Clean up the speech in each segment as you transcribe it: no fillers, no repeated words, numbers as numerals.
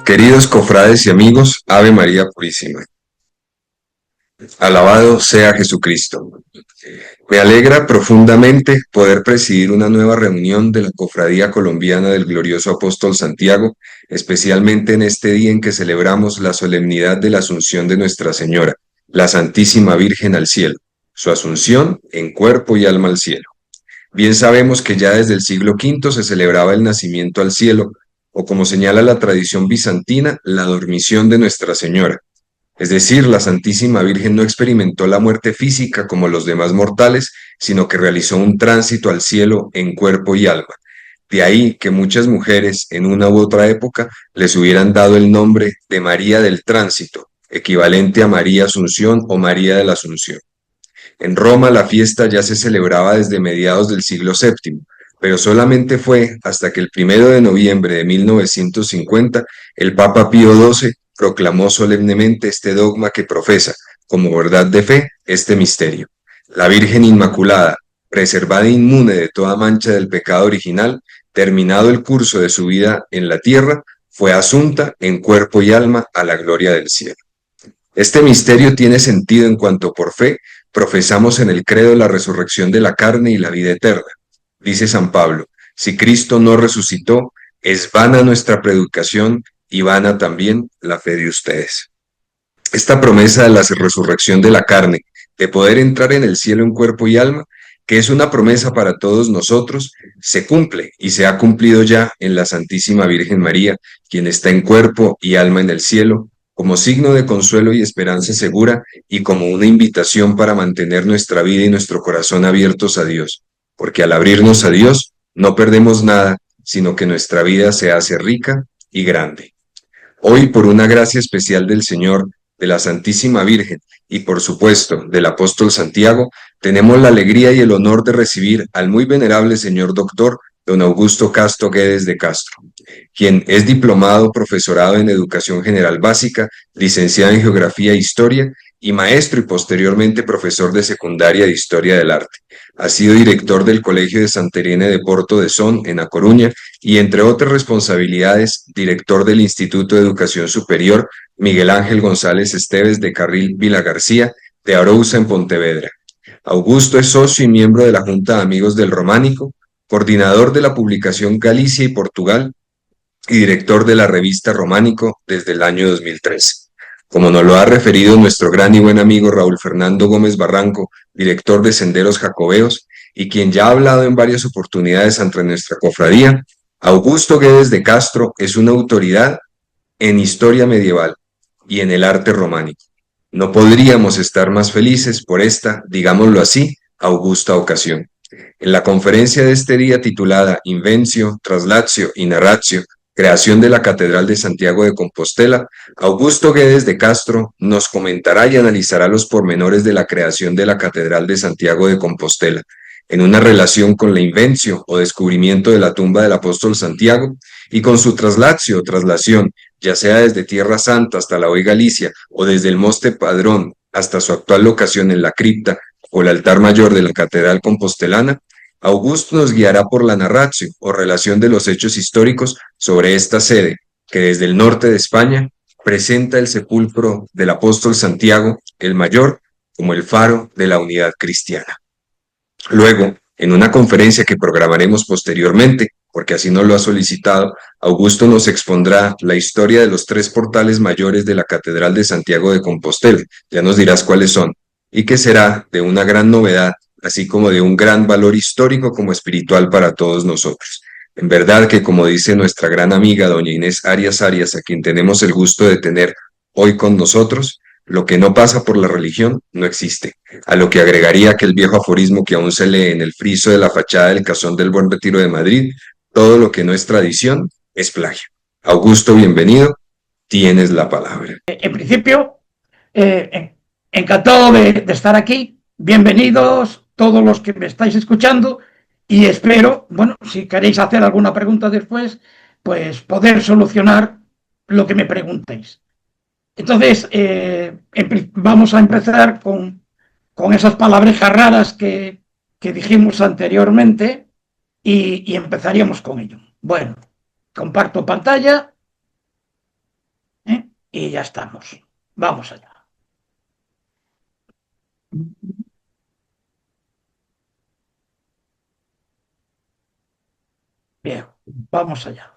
Queridos cofrades y amigos, Ave María Purísima. Alabado sea Jesucristo. Me alegra profundamente poder presidir una nueva reunión de la Cofradía Colombiana del Glorioso Apóstol Santiago, especialmente en este día en que celebramos la solemnidad de la Asunción de Nuestra Señora, la Santísima Virgen al cielo, su asunción en cuerpo y alma al cielo. Bien sabemos que ya desde el siglo V se celebraba el nacimiento al cielo, o como señala la tradición bizantina, la dormición de Nuestra Señora. Es decir, la Santísima Virgen no experimentó la muerte física como los demás mortales, sino que realizó un tránsito al cielo en cuerpo y alma. De ahí que muchas mujeres en una u otra época les hubieran dado el nombre de María del Tránsito, equivalente a María Asunción o María de la Asunción. En Roma la fiesta ya se celebraba desde mediados del siglo VII, pero solamente fue hasta que el 1 de noviembre de 1950 el Papa Pío XII proclamó solemnemente este dogma que profesa, como verdad de fe, este misterio. La Virgen Inmaculada, preservada inmune de toda mancha del pecado original, terminado el curso de su vida en la tierra, fue asunta en cuerpo y alma a la gloria del cielo. Este misterio tiene sentido en cuanto por fe profesamos en el credo la resurrección de la carne y la vida eterna. Dice San Pablo, si Cristo no resucitó, es vana nuestra predicación y vana también la fe de ustedes. Esta promesa de la resurrección de la carne, de poder entrar en el cielo en cuerpo y alma, que es una promesa para todos nosotros, se cumple y se ha cumplido ya en la Santísima Virgen María, quien está en cuerpo y alma en el cielo, como signo de consuelo y esperanza segura y como una invitación para mantener nuestra vida y nuestro corazón abiertos a Dios, porque al abrirnos a Dios no perdemos nada, sino que nuestra vida se hace rica y grande. Hoy, por una gracia especial del Señor, de la Santísima Virgen y, por supuesto, del apóstol Santiago, tenemos la alegría y el honor de recibir al muy venerable señor doctor don Augusto Castro Guedes de Castro, quien es diplomado profesorado en Educación General Básica, licenciado en Geografía e Historia y maestro y posteriormente profesor de secundaria de Historia del Arte. Ha sido director del Colegio de Santa Irene de Porto de Son, en A Coruña, y entre otras responsabilidades, director del Instituto de Educación Superior Miguel Ángel González Esteves de Carril Vila García, de Arousa en Pontevedra. Augusto es socio y miembro de la Junta de Amigos del Románico, coordinador de la publicación Galicia y Portugal y director de la revista Románico desde el año 2013. Como nos lo ha referido nuestro gran y buen amigo Raúl Fernando Gómez Barranco, director de Senderos Jacobeos, y quien ya ha hablado en varias oportunidades ante nuestra cofradía, Augusto Guedes de Castro es una autoridad en historia medieval y en el arte románico. No podríamos estar más felices por esta, digámoslo así, augusta ocasión. En la conferencia de este día titulada Invencio, Traslatio y Narratio, creación de la Catedral de Santiago de Compostela, Augusto Guedes de Castro nos comentará y analizará los pormenores de la creación de la Catedral de Santiago de Compostela, en una relación con la invencio o descubrimiento de la tumba del apóstol Santiago y con su traslatio o traslación, ya sea desde Tierra Santa hasta la hoy Galicia o desde el Moste Padrón hasta su actual locación en la cripta o el altar mayor de la Catedral Compostelana, Augusto nos guiará por la narratio o relación de los hechos históricos sobre esta sede, que desde el norte de España presenta el sepulcro del apóstol Santiago, el mayor, como el faro de la unidad cristiana. Luego, en una conferencia que programaremos posteriormente, porque así nos lo ha solicitado, Augusto nos expondrá la historia de los 3 portales mayores de la Catedral de Santiago de Compostela, ya nos dirás cuáles son, y que será de una gran novedad, así como de un gran valor histórico como espiritual para todos nosotros. En verdad que, como dice nuestra gran amiga doña Inés Arias Arias, a quien tenemos el gusto de tener hoy con nosotros, lo que no pasa por la religión no existe, a lo que agregaría aquel viejo aforismo que aún se lee en el friso de la fachada del Casón del Buen Retiro de Madrid: todo lo que no es tradición es plagio. Augusto, bienvenido, tienes la palabra. En principio, encantado de estar aquí. Bienvenidos todos los que me estáis escuchando y espero, bueno, si queréis hacer alguna pregunta después, pues poder solucionar lo que me preguntéis. Entonces, vamos a empezar con esas palabrejas raras que dijimos anteriormente y empezaríamos con ello. Bueno, comparto pantalla. y ya estamos. Vamos allá. Bien, vamos allá.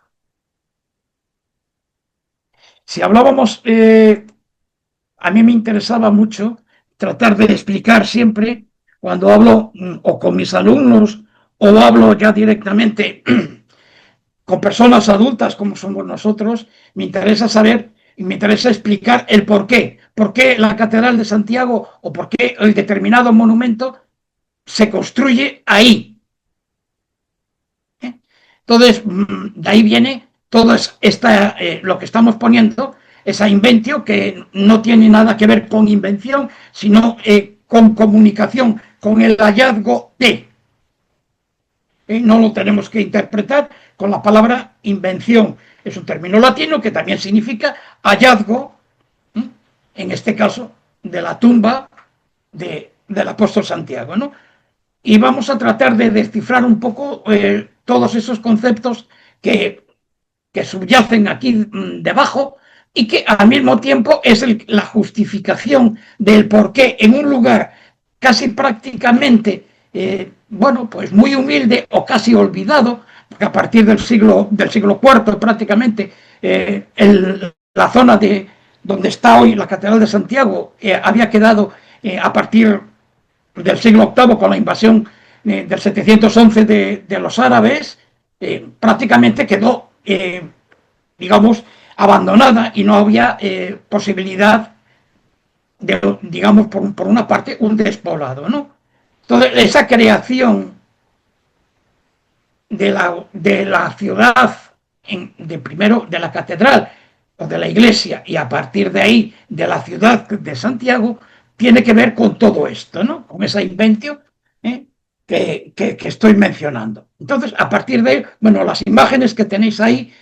Si hablábamos, a mí me interesaba mucho tratar de explicar siempre, cuando hablo o con mis alumnos o hablo ya directamente con personas adultas como somos nosotros, me interesa saber y me interesa explicar el por qué la Catedral de Santiago o por qué el determinado monumento se construye ahí. Entonces, de ahí viene todo lo que estamos poniendo, esa inventio que no tiene nada que ver con invención, sino con comunicación, con el hallazgo de. No lo tenemos que interpretar con la palabra invención. Es un término latino que también significa hallazgo, en este caso, de la tumba del apóstol Santiago, ¿no? Y vamos a tratar de descifrar un poco todos esos conceptos que subyacen aquí debajo y que al mismo tiempo es la justificación del por qué en un lugar casi prácticamente, bueno, pues muy humilde o casi olvidado, porque a partir del siglo IV prácticamente la zona de donde está hoy la Catedral de Santiago había quedado a partir del siglo VIII con la invasión del 711 de los árabes, prácticamente quedó, digamos, abandonada y no había posibilidad de, digamos, por una parte, un despoblado, ¿no? Entonces, esa creación de la ciudad, primero de la catedral o de la iglesia, y a partir de ahí de la ciudad de Santiago, tiene que ver con todo esto, ¿no? Con esa inventio que estoy mencionando. Entonces, a partir de ahí, bueno, las imágenes que tenéis ahí,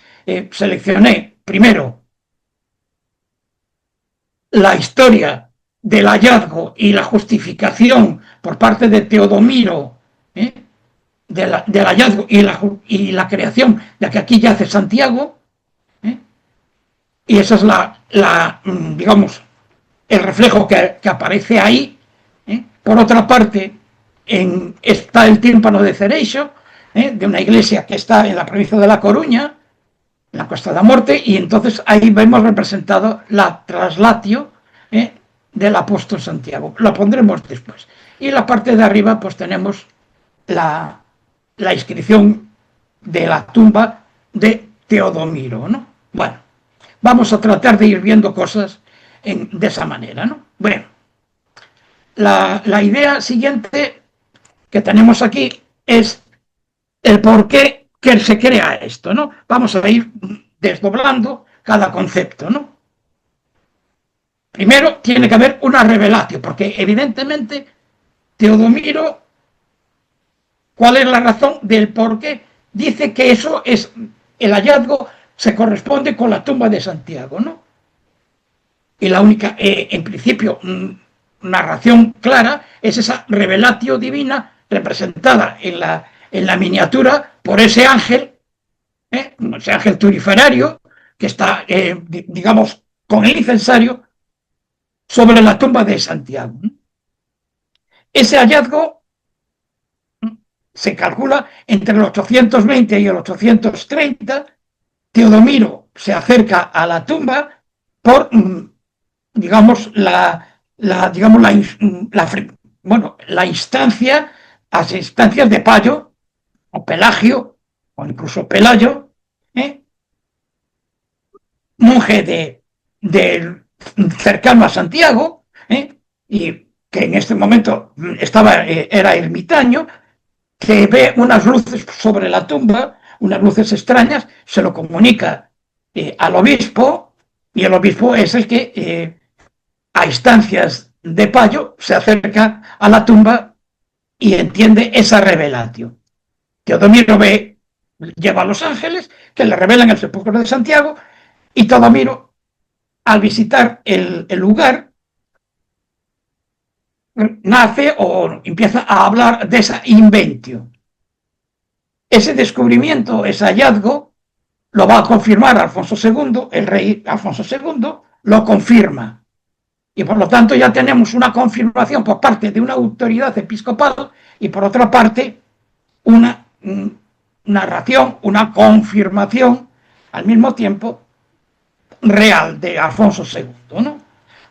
seleccioné primero la historia del hallazgo y la justificación por parte de Teodomiro, del hallazgo y la creación de que aquí yace Santiago, y esa es digamos, el reflejo que aparece ahí. Por otra parte, está el tímpano de Cereixo, de una iglesia que está en la provincia de La Coruña, en la Costa da Morte, y entonces ahí vemos representado la traslatio del apóstol Santiago. Lo pondremos después. Y en la parte de arriba pues tenemos la inscripción de la tumba de Teodomiro, ¿no? Bueno, vamos a tratar de ir viendo cosas de esa manera, ¿no? Bueno, la idea siguiente que tenemos aquí es el por qué que se crea esto, ¿no? Vamos a ir desdoblando cada concepto, ¿no? Primero tiene que haber una revelatio, porque evidentemente Teodomiro, ¿cuál es la razón del por qué? Dice que eso es, el hallazgo se corresponde con la tumba de Santiago, ¿no? Y la única, en principio, narración clara es esa revelatio divina representada en la miniatura por ese ángel turiferario que está, digamos, con el incensario sobre la tumba de Santiago. Ese hallazgo se calcula entre el 820 y el 830. Teodomiro se acerca a la tumba por, digamos, la instancia, las instancias de Payo o Pelagio o incluso Pelayo, monje cercano a Santiago, y que en este momento era ermitaño, que ve unas luces sobre la tumba, unas luces extrañas, se lo comunica al obispo, y el obispo es el que, a instancias de Payo, se acerca a la tumba y entiende esa revelatio. Teodomiro lleva a los ángeles que le revelan el sepulcro de Santiago, y Teodomiro, al visitar el lugar, nace o empieza a hablar de esa inventio. Ese descubrimiento, ese hallazgo, lo va a confirmar Alfonso II, el rey Alfonso II, lo confirma. Y por lo tanto ya tenemos una confirmación por parte de una autoridad episcopal y por otra parte una narración, una confirmación al mismo tiempo real de Alfonso II, ¿no?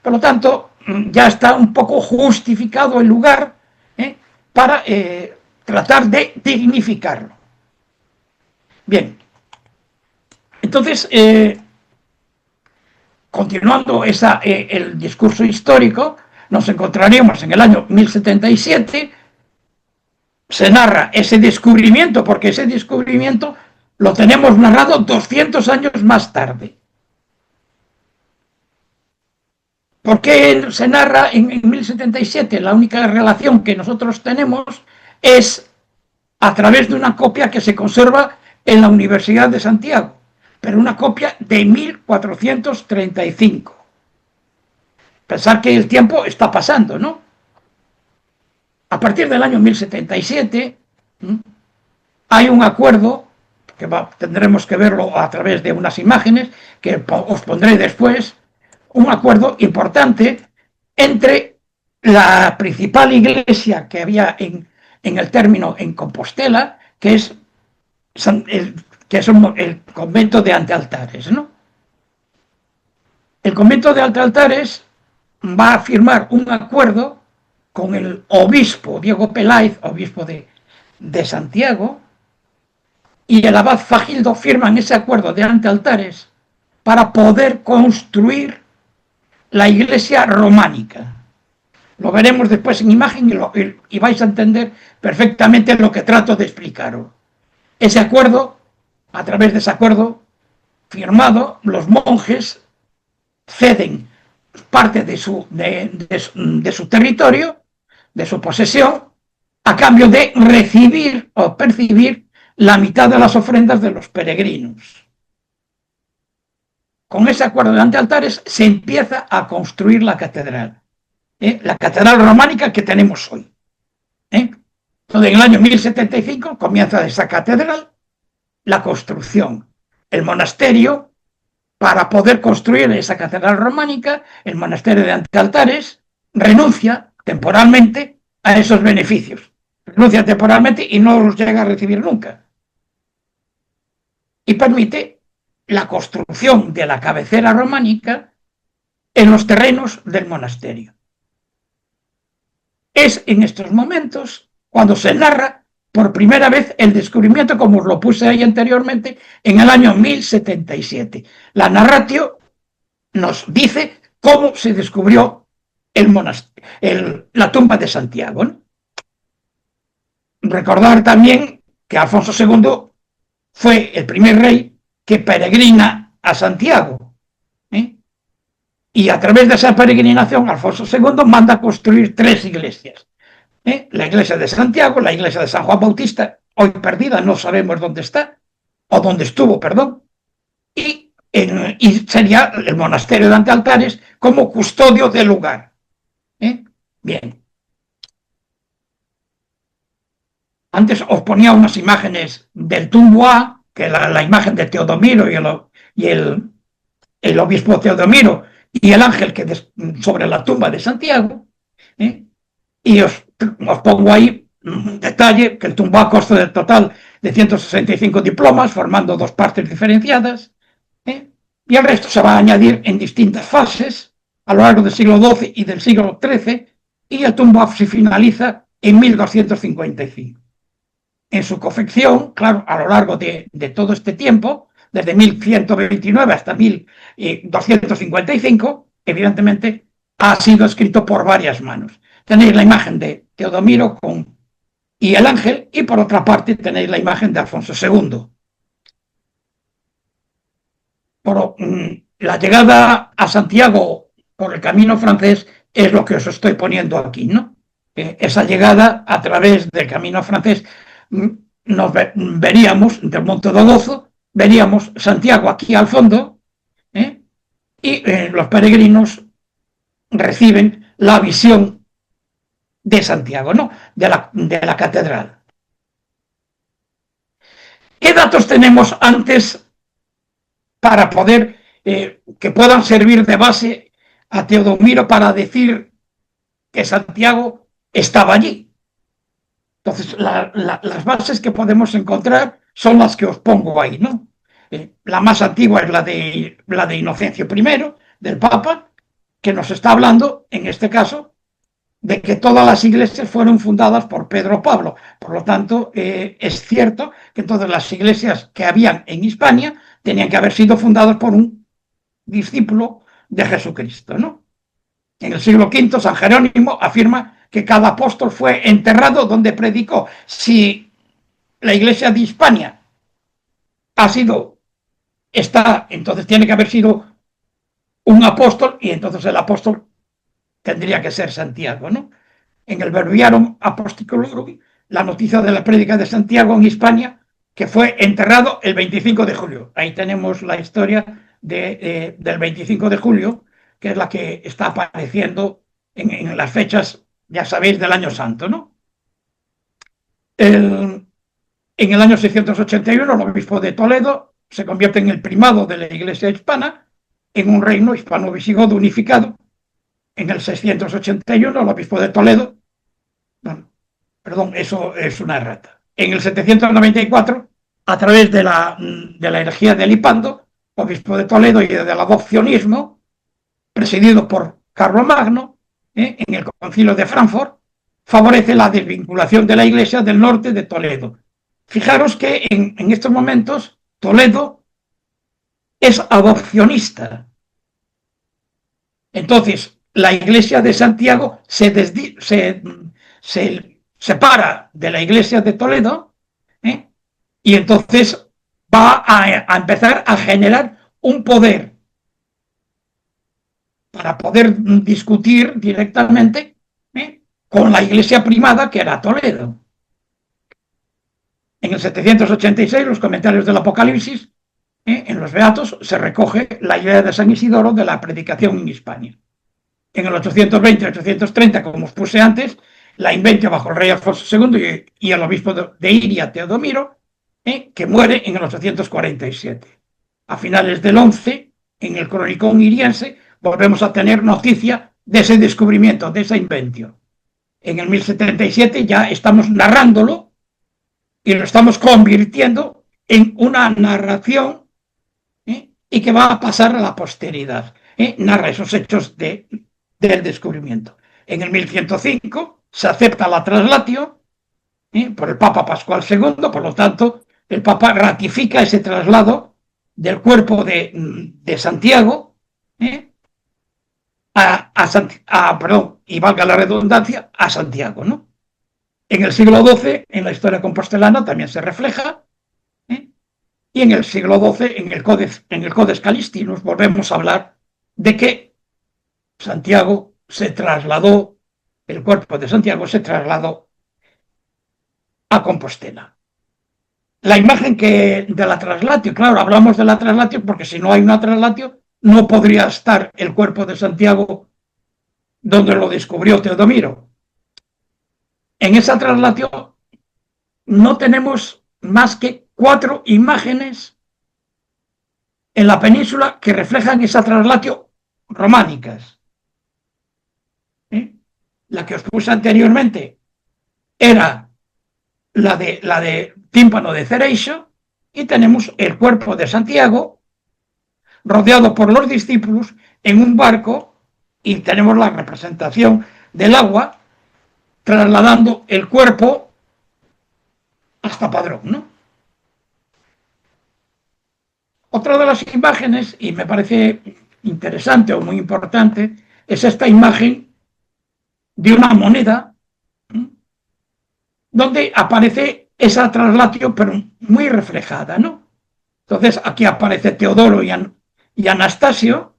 Por lo tanto, ya está un poco justificado el lugar para tratar de dignificarlo. Bien, entonces, continuando el discurso histórico, nos encontraríamos en el año 1077, se narra ese descubrimiento, porque ese descubrimiento lo tenemos narrado 200 años más tarde. ¿Por qué se narra en 1077? La única relación que nosotros tenemos es a través de una copia que se conserva en la Universidad de Santiago, pero una copia de 1435. Pensar que el tiempo está pasando, ¿no? A partir del año 1077 hay un acuerdo, que tendremos que verlo a través de unas imágenes que os pondré después, un acuerdo importante entre la principal iglesia que había en el término en Compostela, que es el convento de Antealtares, ¿no? El convento de Antealtares va a firmar un acuerdo con el obispo Diego Peláez, obispo de Santiago, y el abad Fagildo firman ese acuerdo de Antealtares para poder construir la iglesia románica. Lo veremos después en imagen y vais a entender perfectamente lo que trato de explicaros. Ese acuerdo, a través de ese acuerdo firmado, los monjes ceden parte de su territorio, de su posesión, a cambio de recibir o percibir la mitad de las ofrendas de los peregrinos. Con ese acuerdo de Antealtares se empieza a construir la catedral románica que tenemos hoy. Entonces, en el año 1075 comienza esa catedral, la construcción. El monasterio, para poder construir esa catedral románica, el monasterio de Antealtares renuncia temporalmente a esos beneficios. Renuncia temporalmente y no los llega a recibir nunca. Y permite la construcción de la cabecera románica en los terrenos del monasterio. Es en estos momentos cuando se narra por primera vez el descubrimiento, como os lo puse ahí anteriormente, en el año 1077. La narratio nos dice cómo se descubrió la tumba de Santiago, ¿no? Recordar también que Alfonso II fue el primer rey que peregrina a Santiago. Y a través de esa peregrinación, Alfonso II manda construir 3 iglesias. La iglesia de Santiago, la iglesia de San Juan Bautista, hoy perdida, no sabemos dónde está, o dónde estuvo, perdón, y sería el monasterio de Antealtares como custodio del lugar. Bien. Antes os ponía unas imágenes del Tumboa, que la imagen de Teodomiro y el obispo Teodomiro y el ángel sobre la tumba de Santiago, y os pongo ahí un detalle, que el Tumboa consta del total de 165 diplomas, formando 2 partes diferenciadas, y el resto se va a añadir en distintas fases a lo largo del siglo XII y del siglo XIII, y el Tumboa se finaliza en 1255. En su confección, claro, a lo largo de todo este tiempo, desde 1129 hasta 1255, evidentemente ha sido escrito por varias manos. Tenéis la imagen de Teodomiro y el ángel, y por otra parte tenéis la imagen de Alfonso II. La llegada a Santiago por el camino francés es lo que os estoy poniendo aquí, ¿no? Esa llegada a través del camino francés, nos veríamos del Monte do Gozo, veríamos Santiago aquí al fondo, y los peregrinos reciben la visión de Santiago, ¿no? De la catedral. ¿Qué datos tenemos antes para poder que puedan servir de base a Teodomiro para decir que Santiago estaba allí. Entonces, las bases que podemos encontrar son las que os pongo ahí, ¿no? La más antigua es la de Inocencio I, del Papa, que nos está hablando, en este caso, de que todas las iglesias fueron fundadas por Pedro Pablo. Por lo tanto, es cierto que todas las iglesias que habían en Hispania tenían que haber sido fundadas por un discípulo de Jesucristo, ¿no? En el siglo V, San Jerónimo afirma que cada apóstol fue enterrado donde predicó. Si la iglesia de Hispania entonces tiene que haber sido un apóstol, y entonces el apóstol tendría que ser Santiago, ¿no? En el Breviarium Apostolorum, la noticia de la prédica de Santiago en Hispania, que fue enterrado el 25 de julio. Ahí tenemos la historia del 25 de julio, que es la que está apareciendo en las fechas, ya sabéis, del Año Santo, ¿no? En el año 681, el obispo de Toledo se convierte en el primado de la Iglesia hispana, en un reino hispano-visigodo unificado. En el 681, el obispo de Toledo, perdón, eso es una errata. En el 794, a través de la herejía de Lipando, obispo de Toledo, y del adopcionismo, presidido por Carlomagno, en el concilio de Frankfurt, favorece la desvinculación de la Iglesia del norte de Toledo. Fijaros que en estos momentos Toledo es adopcionista. Entonces, la Iglesia de Santiago se separa de la Iglesia de Toledo, y entonces va a empezar a generar un poder para poder discutir directamente con la Iglesia primada, que era Toledo. En el 786, los comentarios del Apocalipsis, en los Beatos, se recoge la idea de San Isidoro de la predicación en Hispania. En el 820-830, como os puse antes, la inventio bajo el rey Alfonso II y el obispo de Iria, Teodomiro, que muere en el 847. A finales del 11, en el Cronicón iriense, volvemos a tener noticia de ese descubrimiento, de esa inventio. En el 1077 ya estamos narrándolo y lo estamos convirtiendo en una narración, y que va a pasar a la posteridad. Narra esos hechos del descubrimiento. En el 1105 se acepta la traslatio por el Papa Pascual II, por lo tanto, el Papa ratifica ese traslado del cuerpo de Santiago, y valga la redundancia, a Santiago, ¿no? En el siglo XII, en la historia compostelana, también se refleja, y en el siglo XII, en el Codex Calistinus, volvemos a hablar de que Santiago se trasladó, el cuerpo de Santiago se trasladó a Compostela. La imagen de la traslatio, claro, hablamos de la traslatio porque si no hay una traslatio, no podría estar el cuerpo de Santiago donde lo descubrió Teodomiro. En esa traslatio no tenemos más que 4 imágenes en la península que reflejan esa traslatio románicas. La que os puse anteriormente era la de tímpano de Cereixo, y tenemos el cuerpo de Santiago rodeado por los discípulos en un barco, y tenemos la representación del agua trasladando el cuerpo hasta Padrón, ¿no? Otra de las imágenes, y me parece interesante o muy importante, es esta imagen de una moneda donde aparece esa traslatio, pero muy reflejada, ¿no? Entonces aquí aparece Teodoro y Anastasio.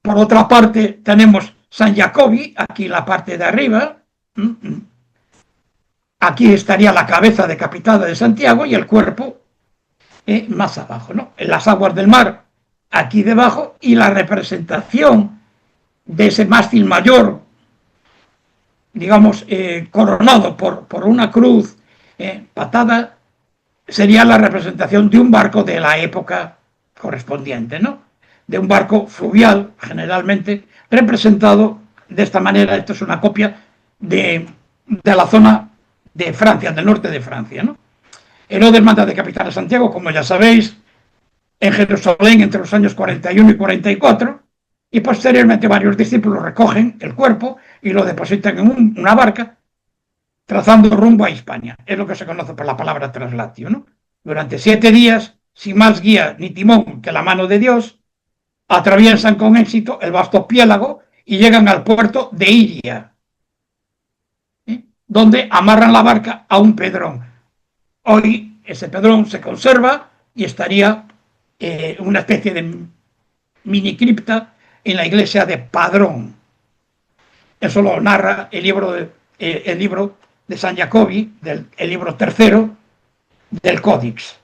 Por otra parte tenemos San Jacobi, aquí la parte de arriba. Aquí estaría la cabeza decapitada de Santiago y el cuerpo más abajo, ¿no? En las aguas del mar, aquí debajo, y la representación de ese mástil mayor, digamos, coronado por una cruz patada, sería la representación de un barco de la época correspondiente, ¿no? De un barco fluvial, generalmente representado de esta manera. Esto es una copia de la zona de Francia, del norte de Francia, ¿no? Herodes manda decapitar a Santiago, como ya sabéis, en Jerusalén entre los años 41 y 44, y posteriormente varios discípulos recogen el cuerpo y lo depositan en una barca, trazando rumbo a Hispania. Es lo que se conoce por la palabra traslatio, ¿no? Durante 7 días, sin más guía ni timón que la mano de Dios, atraviesan con éxito el vasto piélago y llegan al puerto de Iria, donde amarran la barca a un pedrón. Hoy ese pedrón se conserva y estaría una especie de mini cripta en la iglesia de Padrón. Eso lo narra el libro de San Jacobi, el libro tercero del Códice,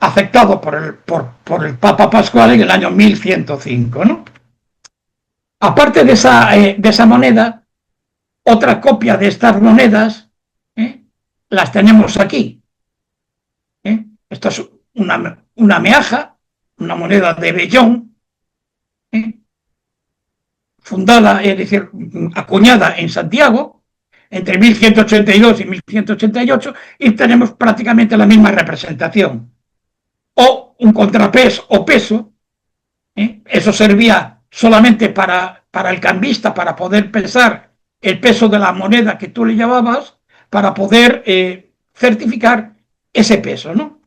aceptado por el Papa Pascual en el año 1105, ¿no? Aparte de esa moneda, otra copia de estas monedas las tenemos aquí. Esto es una meaja, una moneda de vellón, fundada, es decir, acuñada en Santiago entre 1182 y 1188, y tenemos prácticamente la misma representación. O un contrapeso o peso, eso servía solamente para el cambista, para poder pesar el peso de la moneda que tú le llevabas, para poder certificar ese peso, ¿no?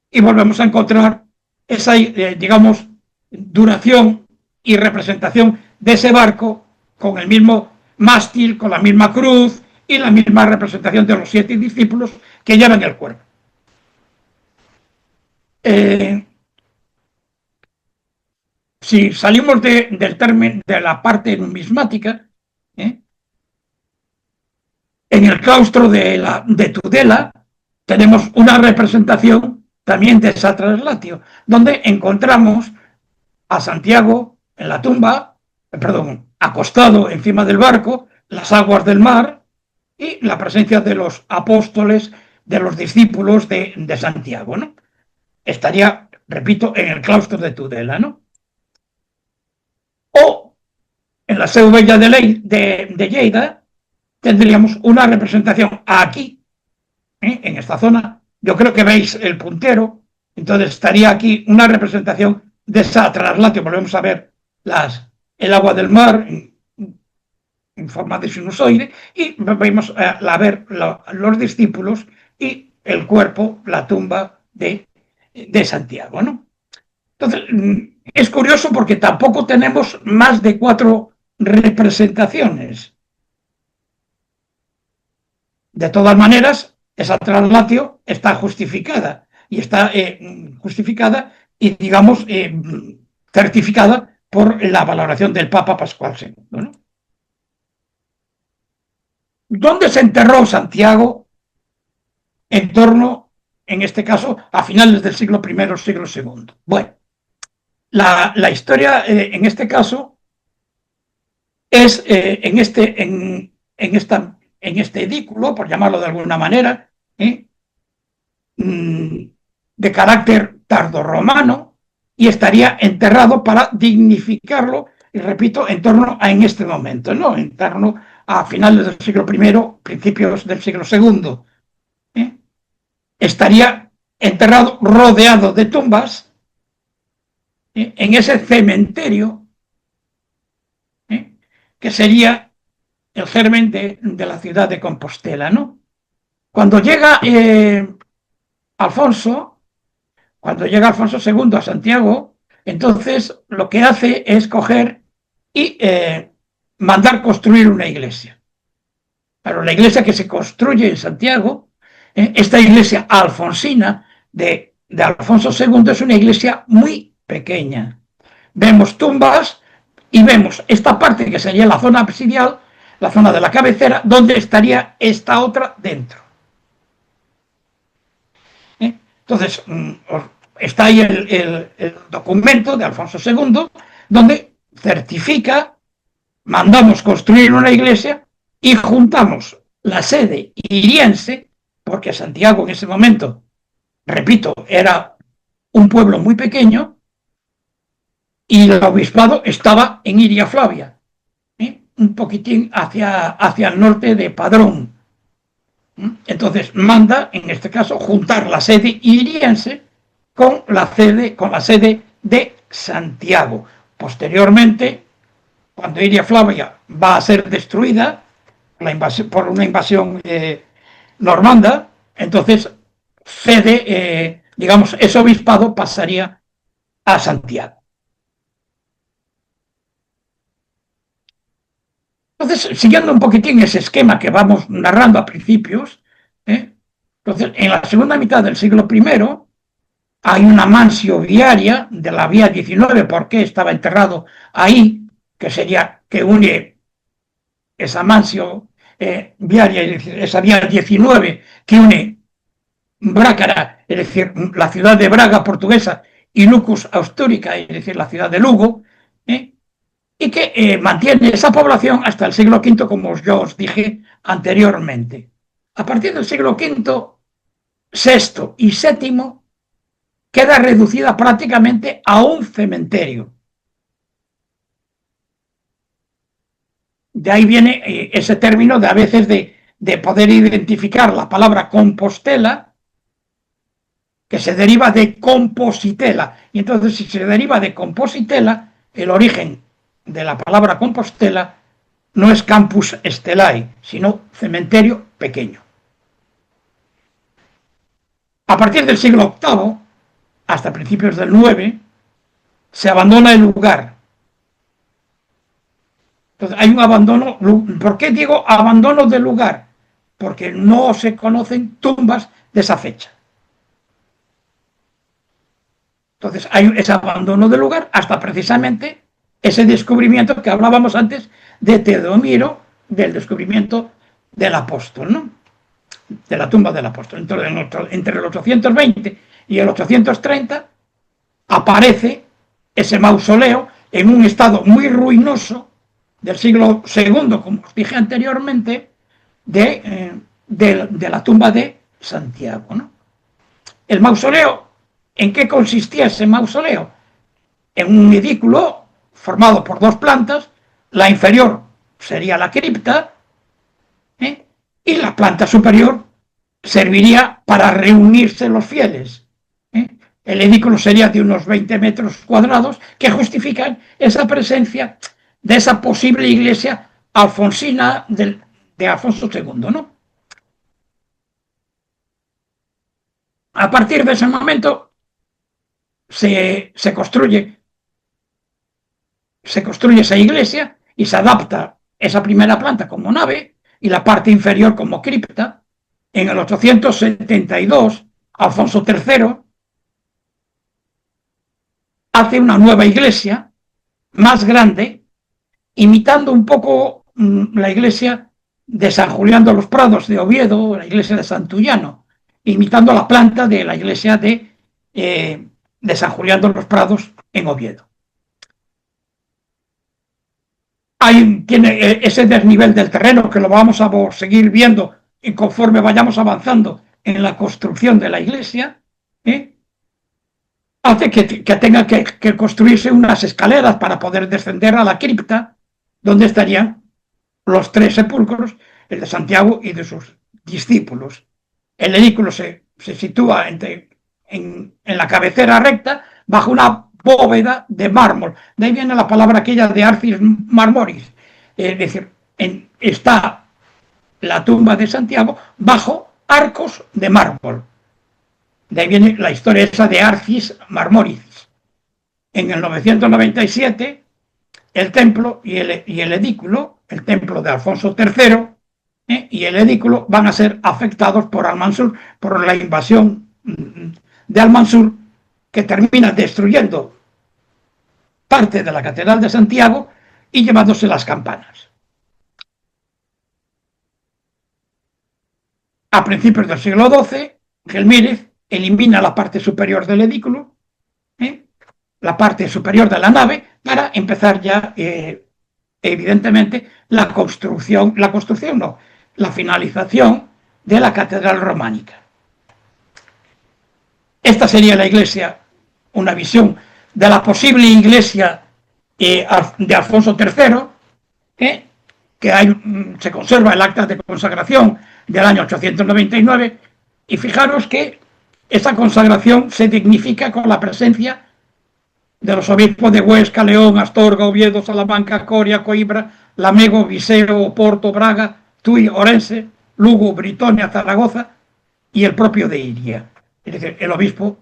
Y volvemos a encontrar esa, digamos, duración y representación de ese barco con el mismo mástil, con la misma cruz y la misma representación de los 7 discípulos que llevan el cuerpo. Si salimos del término de la parte numismática, en el claustro de Tudela tenemos una representación también de esa traslatio, donde encontramos a Santiago en la tumba, acostado encima del barco, las aguas del mar y la presencia de los apóstoles, de los discípulos de Santiago, ¿no? Estaría, repito, en el claustro de Tudela, ¿no? O en la Seu Vella de Lleida tendríamos una representación aquí, en esta zona. Yo creo que veis el puntero, entonces estaría aquí una representación de esa traslatio. Volvemos a ver el agua del mar en forma de sinusoide, y vamos a ver los discípulos y el cuerpo, la tumba de Santiago, ¿no? Entonces, es curioso porque tampoco tenemos más de 4 representaciones. De todas maneras, esa traslatio está justificada y, digamos, certificada por la valoración del Papa Pascual II, ¿no? ¿Dónde se enterró Santiago? En torno, en este caso, a finales del siglo I, siglo II. Bueno, la historia, en este caso, es en este edículo, por llamarlo de alguna manera, de carácter tardorromano, y estaría enterrado para dignificarlo, y repito, en torno a en este momento, ¿no? En torno a finales del siglo I, principios del siglo II. Estaría enterrado rodeado de tumbas en ese cementerio que sería el germen de la ciudad de Compostela, ¿no? Cuando llega Alfonso II a Santiago, entonces lo que hace es coger y mandar construir una iglesia. Pero la iglesia que se construye en Santiago, esta iglesia alfonsina de Alfonso II, es una iglesia muy pequeña. Vemos tumbas y vemos esta parte que sería la zona absidial, la zona de la cabecera, donde estaría esta otra dentro. Entonces, está ahí el documento de Alfonso II, donde certifica, mandamos construir una iglesia y juntamos la sede iriense, porque Santiago en ese momento, repito, era un pueblo muy pequeño y el obispado estaba en Iria Flavia, un poquitín hacia el norte de Padrón. Entonces manda, en este caso, juntar la sede iriense con la sede de Santiago. Posteriormente, cuando Iria Flavia va a ser destruida por una invasión normanda, entonces digamos, ese obispado pasaría a Santiago. Entonces, siguiendo un poquitín ese esquema que vamos narrando a principios, entonces, en la segunda mitad del siglo I hay una mansio viaria de la vía 19, porque estaba enterrado ahí, que une esa mansio viaria, esa vía 19 que une Brácara, es decir, la ciudad de Braga portuguesa, y Lucus Austúrica, es decir, la ciudad de Lugo, y que mantiene esa población hasta el siglo V, como yo os dije anteriormente. A partir del siglo V, VI y VII, queda reducida prácticamente a un cementerio. De ahí viene ese término de a veces de poder identificar la palabra Compostela, que se deriva de Compositela. Y entonces, si se deriva de Compositela, el origen de la palabra Compostela no es Campus Stellae, sino cementerio pequeño. A partir del siglo VIII, hasta principios del IX, se abandona el lugar. Entonces, hay un abandono. ¿Por qué digo abandono del lugar? Porque no se conocen tumbas de esa fecha. Entonces, hay ese abandono del lugar hasta precisamente ese descubrimiento que hablábamos antes de Teodomiro, del descubrimiento del apóstol, ¿no? De la tumba del apóstol. Entonces, entre el 820 y el 830 aparece ese mausoleo en un estado muy ruinoso del siglo II, como os dije anteriormente, de la tumba de Santiago, ¿no? El mausoleo, ¿en qué consistía ese mausoleo? En un edículo formado por dos plantas. La inferior sería la cripta, y la planta superior serviría para reunirse los fieles. El edículo sería de unos 20 metros cuadrados, que justifican esa presencia de esa posible iglesia alfonsina de Alfonso II, ¿no? A partir de ese momento se construye esa iglesia y se adapta esa primera planta como nave y la parte inferior como cripta. En el 872, Alfonso III hace una nueva iglesia más grande, imitando un poco la iglesia de San Julián de los Prados de Oviedo, la iglesia de Santullano, imitando la planta de la iglesia de San Julián de los Prados en Oviedo. Tiene ese desnivel del terreno, que lo vamos a seguir viendo conforme vayamos avanzando en la construcción de la iglesia, hace que tenga que construirse unas escaleras para poder descender a la cripta, donde estarían los tres sepulcros, el de Santiago y de sus discípulos. El edículo se sitúa en la cabecera recta, bajo una bóveda de mármol. De ahí viene la palabra aquella de Arcis Marmoris. Es decir, está la tumba de Santiago bajo arcos de mármol. De ahí viene la historia esa de Arcis Marmoris. En el 997, el templo y el edículo, el templo de Alfonso III, y el edículo van a ser afectados por Al-Mansur, por la invasión de Al-Mansur, que termina destruyendo parte de la Catedral de Santiago y llevándose las campanas. A principios del siglo XII, Gelmírez elimina la parte superior del edículo, la parte superior de la nave, para empezar ya, evidentemente, la finalización de la catedral románica. Esta sería la iglesia una visión de la posible iglesia de Alfonso III, que se conserva el acta de consagración del año 899, y fijaros que esa consagración se dignifica con la presencia de los obispos de Huesca, León, Astorga, Oviedo, Salamanca, Coria, Coimbra, Lamego, Viseu, Oporto, Braga, Tui, Orense, Lugo, Britonia, Zaragoza y el propio de Iria, es decir, el obispo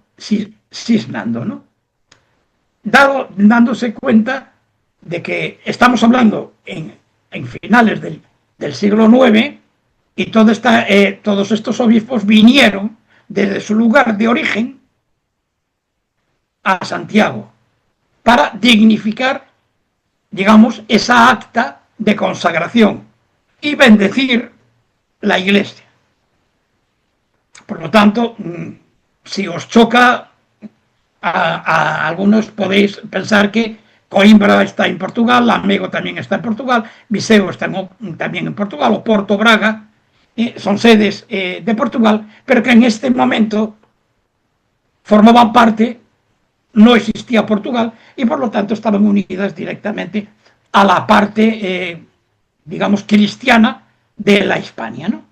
Cisnando, ¿no? Dándose cuenta de que estamos hablando en finales del siglo IX y todos estos obispos vinieron desde su lugar de origen a Santiago para dignificar, digamos, esa acta de consagración y bendecir la iglesia. Por lo tanto, si os choca, a algunos podéis pensar que Coimbra está en Portugal, Lamego también está en Portugal, Viseu está también en Portugal, Oporto, Braga, son sedes de Portugal, pero que en este momento formaban parte, no existía Portugal, y por lo tanto estaban unidas directamente a la parte, digamos, cristiana de la Hispania, ¿no?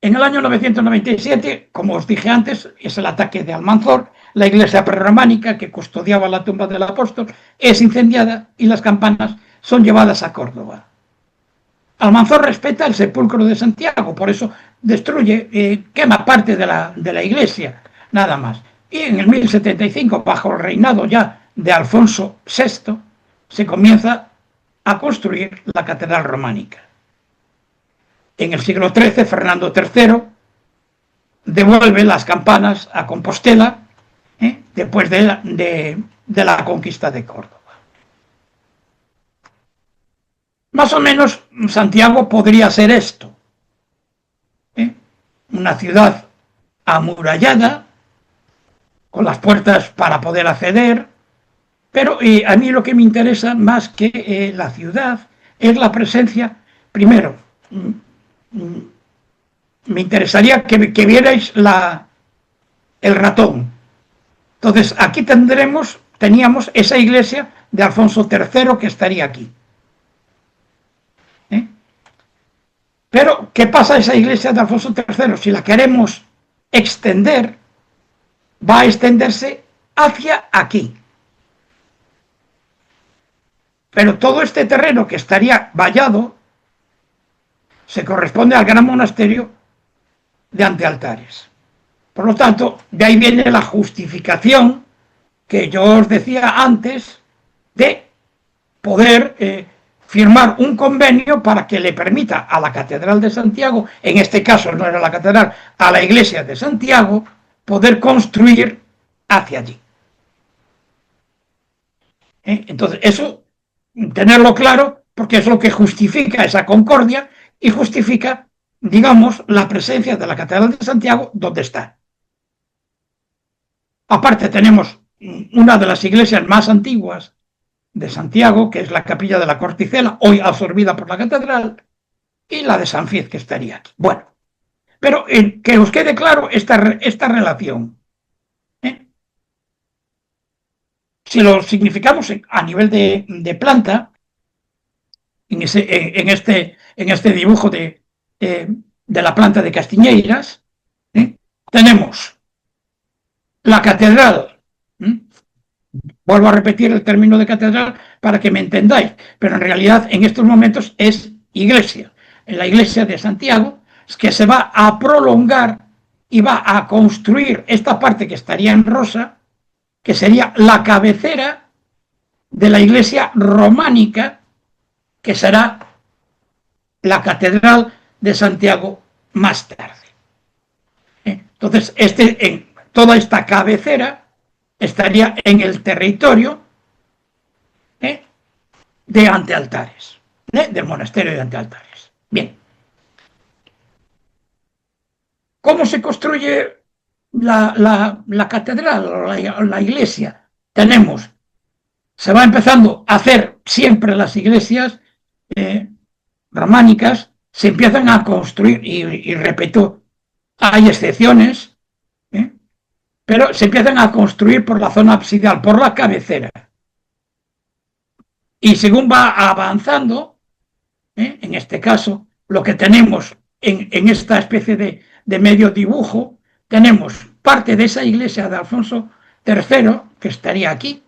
En el año 997, como os dije antes, es el ataque de Almanzor, la iglesia prerrománica que custodiaba la tumba del apóstol es incendiada y las campanas son llevadas a Córdoba. Almanzor respeta el sepulcro de Santiago, por eso destruye, quema parte de la iglesia, nada más. Y en el 1075, bajo el reinado ya de Alfonso VI, se comienza a construir la catedral románica. En el siglo XIII, Fernando III devuelve las campanas a Compostela, después de la conquista de Córdoba. Más o menos Santiago podría ser esto, una ciudad amurallada, con las puertas para poder acceder, pero a mí lo que me interesa más que la ciudad es la presencia, primero, me interesaría que vierais el ratón. Entonces, aquí teníamos esa iglesia de Alfonso III que estaría aquí. Pero, ¿qué pasa a esa iglesia de Alfonso III? Si la queremos extender, va a extenderse hacia aquí. Pero todo este terreno que estaría vallado se corresponde al gran monasterio de Antealtares. Por lo tanto, de ahí viene la justificación que yo os decía antes de poder firmar un convenio para que le permita a la Catedral de Santiago, en este caso no era la catedral, a la iglesia de Santiago, poder construir hacia allí. Entonces, eso, tenerlo claro, porque es lo que justifica esa concordia y justifica, digamos, la presencia de la Catedral de Santiago donde está. Aparte tenemos una de las iglesias más antiguas de Santiago, que es la capilla de la Corticela, hoy absorbida por la catedral, y la de San Fiz, que estaría aquí. Bueno, pero que os quede claro esta relación. Si lo significamos a nivel de planta, en este dibujo de la planta de Castiñeiras, tenemos la catedral. Vuelvo a repetir el término de catedral para que me entendáis, pero en realidad en estos momentos es iglesia. En la iglesia de Santiago, es que se va a prolongar y va a construir esta parte que estaría en rosa, que sería la cabecera de la iglesia románica, que será la catedral de Santiago más tarde. Entonces, toda esta cabecera estaría en el territorio de Antealtares, del monasterio de Antealtares. Bien. ¿Cómo se construye la catedral o la iglesia? Se va empezando a hacer siempre las iglesias románicas, se empiezan a construir, y repito, hay excepciones, pero se empiezan a construir por la zona absidal, por la cabecera. Y según va avanzando, en este caso, lo que tenemos en esta especie de medio dibujo, tenemos parte de esa iglesia de Alfonso III, que estaría aquí,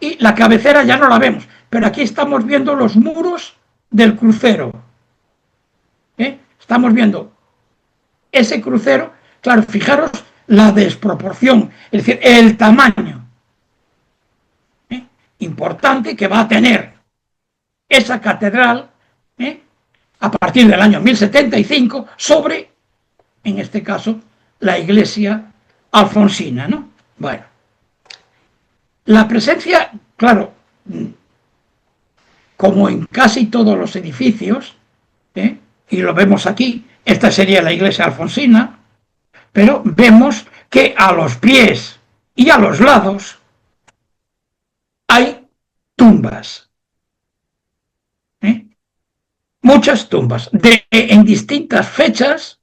y la cabecera ya no la vemos, pero aquí estamos viendo los muros del crucero. Estamos viendo ese crucero, claro, fijaros la desproporción, es decir, el tamaño importante que va a tener esa catedral a partir del año 1075 sobre, en este caso, la iglesia alfonsina, ¿no? Bueno, la presencia, claro, como en casi todos los edificios, y lo vemos aquí, esta sería la iglesia alfonsina, pero vemos que a los pies y a los lados hay tumbas. Muchas tumbas en distintas fechas,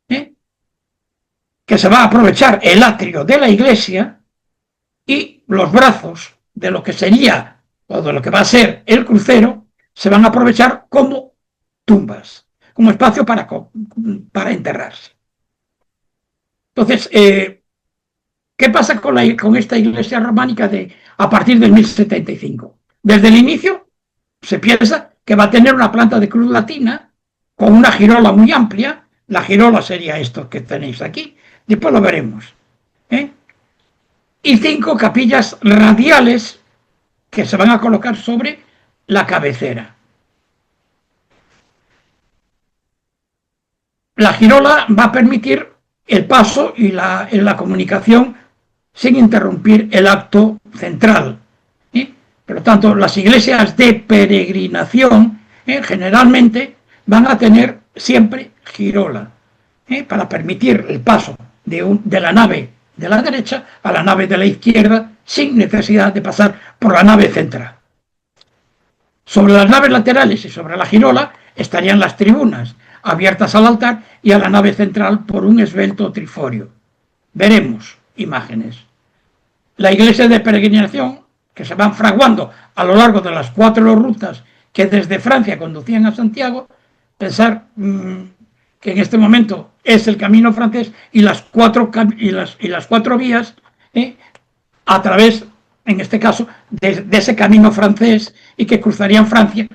que se va a aprovechar el atrio de la iglesia y los brazos de lo que sería o de lo que va a ser el crucero se van a aprovechar como tumbas, como espacio para enterrarse. Entonces, ¿qué pasa con esta iglesia románica a partir del 1075? Desde el inicio se piensa que va a tener una planta de cruz latina con una girola muy amplia. La girola sería esto que tenéis aquí, después lo veremos. Y 5 capillas radiales que se van a colocar sobre la cabecera. La girola va a permitir el paso y la comunicación sin interrumpir el acto central. Por lo tanto, las iglesias de peregrinación generalmente van a tener siempre girola para permitir el paso de la nave de la derecha a la nave de la izquierda sin necesidad de pasar por la nave central. Sobre las naves laterales y sobre la girola estarían las tribunas, abiertas al altar y a la nave central por un esbelto triforio. Veremos imágenes. La iglesia de peregrinación, que se van fraguando a lo largo de las 4 rutas que desde Francia conducían a Santiago, pensar que en este momento es el camino francés y las 4 vías a través, en este caso, de ese camino francés y que cruzarían Francia,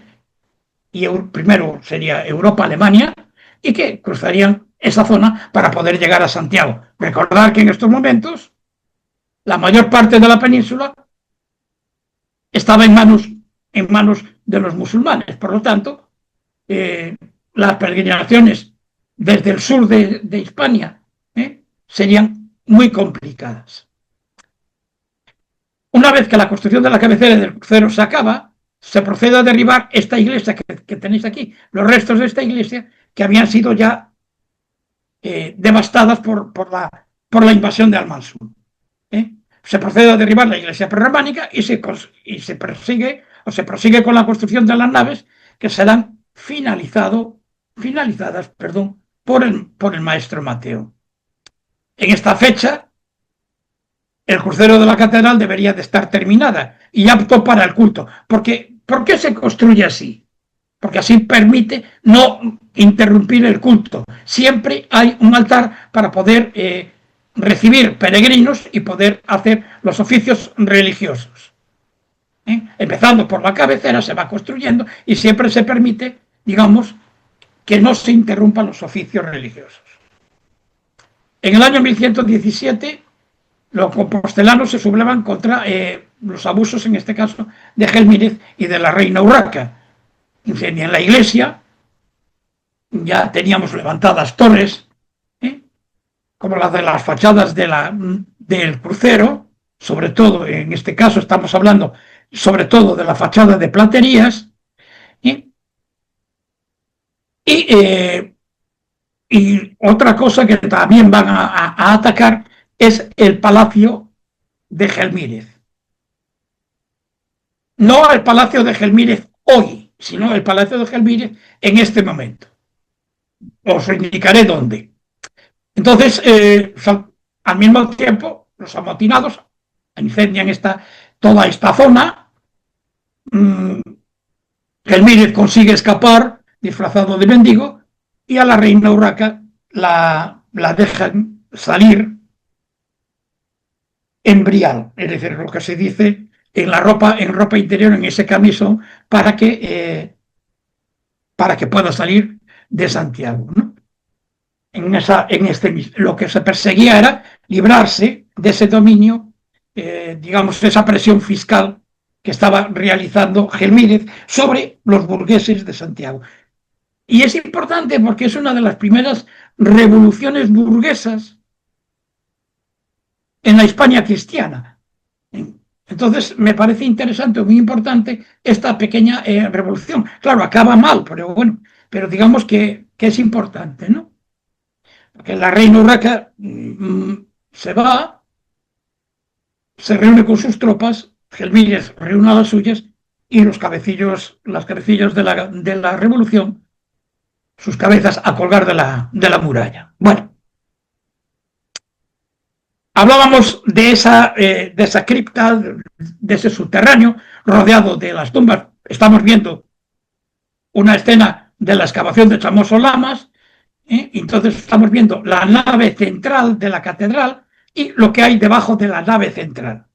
y primero sería Europa-Alemania, y que cruzarían esa zona para poder llegar a Santiago. Recordar que en estos momentos la mayor parte de la península estaba en manos de los musulmanes. Por lo tanto, las peregrinaciones desde el sur de Hispania serían muy complicadas. Una vez que la construcción de la cabecera del crucero se acaba, se procede a derribar esta iglesia que tenéis aquí, los restos de esta iglesia que habían sido ya devastadas por la invasión de Al-Mansur. Se procede a derribar la iglesia prerrománica y se prosigue con la construcción de las naves que serán finalizadas por el maestro Mateo. En esta fecha, el crucero de la catedral debería de estar terminada y apto para el culto. ¿Por qué se construye así? Porque así permite no interrumpir el culto. Siempre hay un altar para poder recibir peregrinos y poder hacer los oficios religiosos. Empezando por la cabecera, se va construyendo y siempre se permite, digamos, que no se interrumpan los oficios religiosos. En el año 1117, los compostelanos se sublevan contra los abusos, en este caso, de Gelmírez y de la reina Urraca. Incendian la iglesia, ya teníamos levantadas torres, como las de las fachadas del crucero, sobre todo, en este caso estamos hablando sobre todo de la fachada de platerías, y otra cosa que también van a atacar es el palacio de Gelmírez. No el palacio de Gelmírez hoy, sino el palacio de Gelmírez en este momento. Os indicaré dónde. Entonces, al mismo tiempo, los amotinados incendian toda esta zona. Gelmírez consigue escapar disfrazado de mendigo y a la reina Urraca la dejan salir en brial, es decir, lo que se dice en ropa interior, en ese camisón, para que pueda salir de Santiago, ¿no? Lo que se perseguía era librarse de ese dominio, digamos, de esa presión fiscal que estaba realizando Gelmírez sobre los burgueses de Santiago. Y es importante porque es una de las primeras revoluciones burguesas en la España cristiana. Entonces, me parece interesante, muy importante, esta pequeña revolución. Claro, acaba mal, pero bueno, pero digamos que es importante, ¿no? Porque la reina Urraca se va, se reúne con sus tropas, Gelmírez reúne a las suyas y las cabecillas de la revolución, sus cabezas a colgar de la muralla. Bueno, hablábamos de esa cripta, de ese subterráneo rodeado de las tumbas. Estamos viendo una escena de la excavación de Chamoso-Lamas. Entonces estamos viendo la nave central de la catedral y lo que hay debajo de la nave central.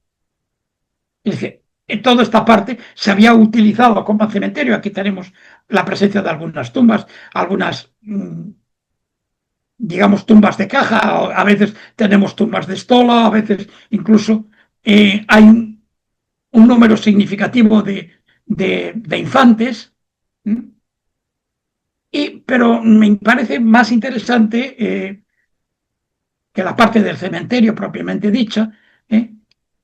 Es decir, en toda esta parte se había utilizado como cementerio. Aquí tenemos la presencia de algunas tumbas, algunas, digamos, tumbas de caja, a veces tenemos tumbas de estola, a veces incluso hay un número significativo de infantes. Pero me parece más interesante que la parte del cementerio propiamente dicha,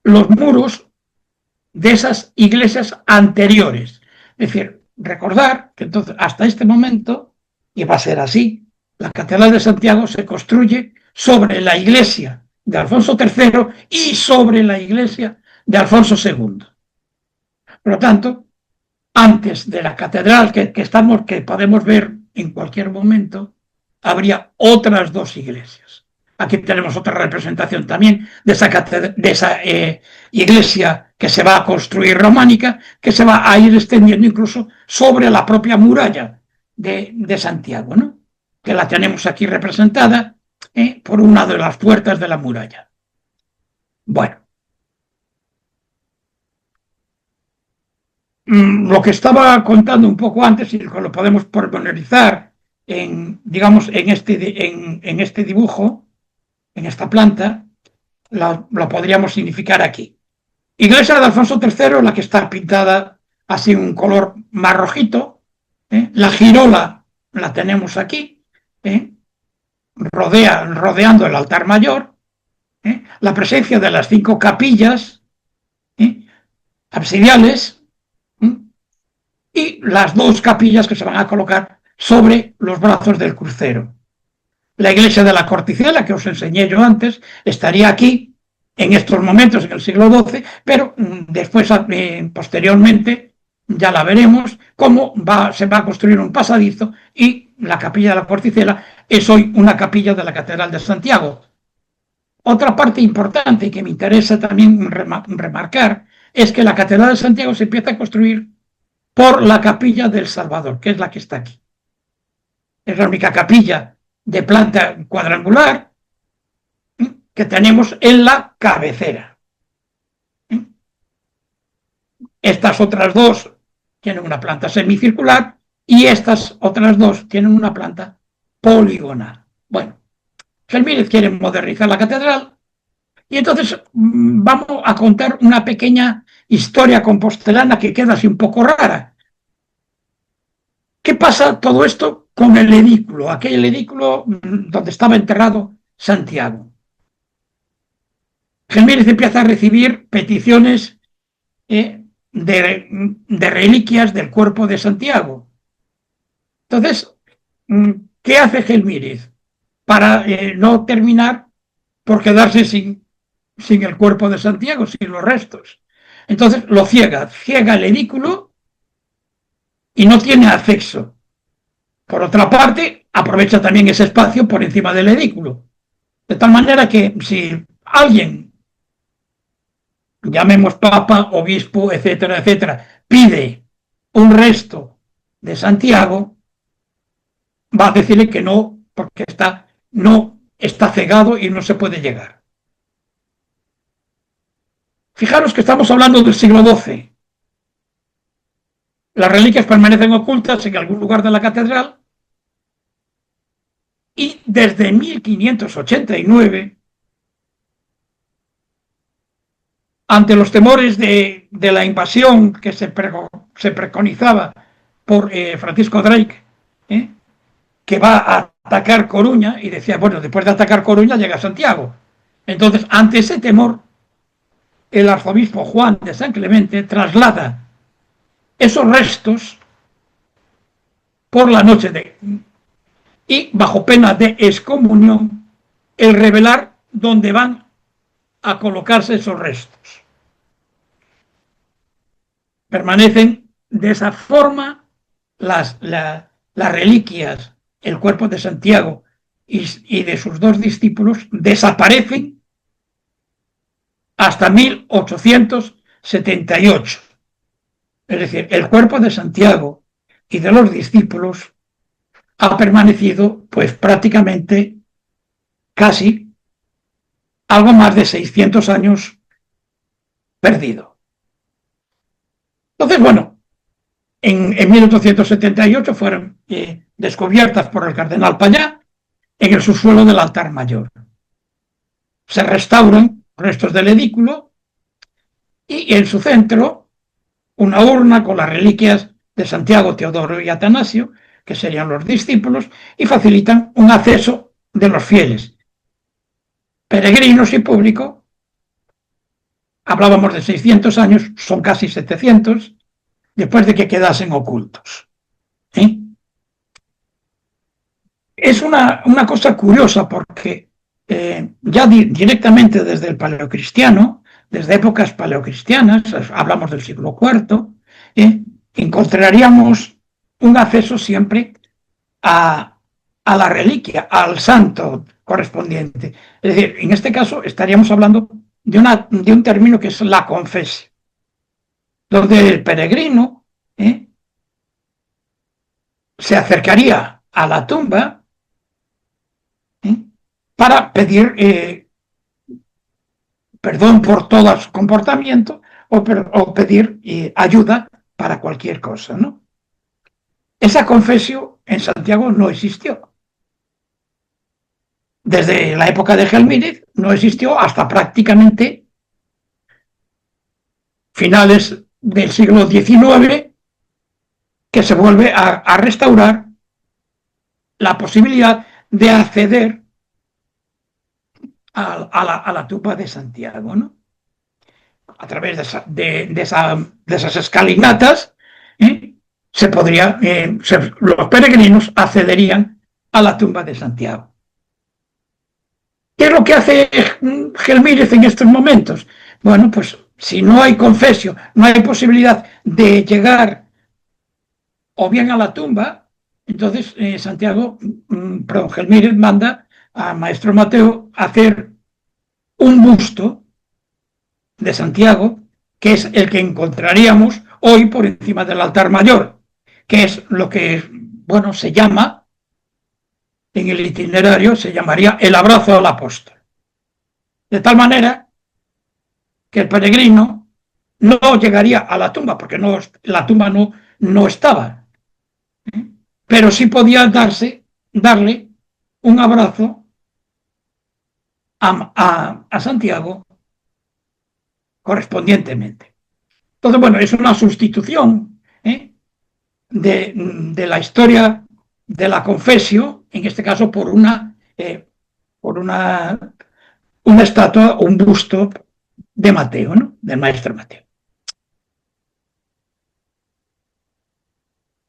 los muros de esas iglesias anteriores. Es decir, recordar que entonces hasta este momento, y va a ser así, la Catedral de Santiago se construye sobre la iglesia de Alfonso III y sobre la iglesia de Alfonso II. Por lo tanto, antes de la catedral que podemos ver en cualquier momento, habría otras dos iglesias. Aquí tenemos otra representación también de esa iglesia que se va a construir románica, que se va a ir extendiendo incluso sobre la propia muralla de Santiago, ¿no? Que la tenemos aquí representada por una de las puertas de la muralla. Bueno. Lo que estaba contando un poco antes, y lo podemos pormenorizar digamos, en este dibujo, en esta planta, lo podríamos significar aquí. Iglesia de Alfonso III, la que está pintada así un color más rojito. La girola la tenemos aquí, rodeando el altar mayor. La presencia de las 5 capillas absidiales, y las 2 capillas que se van a colocar sobre los brazos del crucero. La iglesia de la Corticela, que os enseñé yo antes, estaría aquí en estos momentos, en el siglo XII, pero después, posteriormente, ya la veremos, cómo se va a construir un pasadizo, y la capilla de la Corticela es hoy una capilla de la Catedral de Santiago. Otra parte importante que me interesa también remarcar es que la Catedral de Santiago se empieza a construir por la capilla del Salvador, que es la que está aquí. Es la única capilla de planta cuadrangular que tenemos en la cabecera. Estas otras 2 tienen una planta semicircular y estas otras 2 tienen una planta poligonal. Bueno, Gelmírez quiere modernizar la catedral y entonces vamos a contar una pequeña historia compostelana que queda así un poco rara. ¿Qué pasa todo esto con el edículo? Aquel edículo donde estaba enterrado Santiago. Gelmírez empieza a recibir peticiones de reliquias del cuerpo de Santiago. Entonces, ¿qué hace Gelmírez para no terminar por quedarse sin el cuerpo de Santiago, sin los restos? Entonces lo ciega el edículo y no tiene acceso. Por otra parte, aprovecha también ese espacio por encima del edículo. De tal manera que si alguien, llamemos papa, obispo, etcétera, etcétera, pide un resto de Santiago, va a decirle que no, porque no está cegado y no se puede llegar. Fijaros que estamos hablando del siglo XII. Las reliquias permanecen ocultas en algún lugar de la catedral y desde 1589, ante los temores de la invasión que se preconizaba por Francisco Drake, que va a atacar Coruña, y decía, bueno, después de atacar Coruña llega a Santiago. Entonces, ante ese temor, el arzobispo Juan de San Clemente traslada esos restos por la noche y bajo pena de excomunión, el revelar dónde van a colocarse esos restos. Permanecen de esa forma las reliquias, el cuerpo de Santiago y de sus dos discípulos desaparecen hasta 1878. Es decir, el cuerpo de Santiago y de los discípulos ha permanecido pues prácticamente casi algo más de 600 años perdido. Entonces, bueno, en 1878 fueron descubiertas por el cardenal Payá en el subsuelo del altar mayor. Se restauran restos del edículo y en su centro una urna con las reliquias de Santiago, Teodoro y Atanasio, que serían los discípulos, y facilitan un acceso de los fieles, peregrinos y público. Hablábamos de 600 años, son casi 700, después de que quedasen ocultos. Es una cosa curiosa porque ya directamente desde el paleocristiano, desde épocas paleocristianas, hablamos del siglo IV, encontraríamos un acceso siempre a la reliquia, al santo correspondiente. Es decir, en este caso estaríamos hablando de un término que es la confesión, donde el peregrino se acercaría a la tumba para pedir perdón por todo su comportamiento o pedir ayuda para cualquier cosa, ¿no? Esa confesión en Santiago no existió. Desde la época de Gelmírez no existió hasta prácticamente finales del siglo XIX, que se vuelve a restaurar la posibilidad de acceder a la tumba de Santiago, ¿no? A través de esas escalinatas, los peregrinos accederían a la tumba de Santiago. ¿Qué es lo que hace Gelmírez en estos momentos? Bueno, pues si no hay confesión, no hay posibilidad de llegar o bien a la tumba, entonces Gelmírez manda a Maestro Mateo hacer un busto de Santiago, que es el que encontraríamos hoy por encima del altar mayor, que es lo que, bueno, se llama, en el itinerario, se llamaría el abrazo al apóstol. De tal manera que el peregrino no llegaría a la tumba, porque la tumba no estaba, pero sí podía darle un abrazo a Santiago correspondientemente. Entonces, bueno, es una sustitución de la historia de la confesio, en este caso por una estatua, un busto de Mateo, ¿no? Del Maestro Mateo.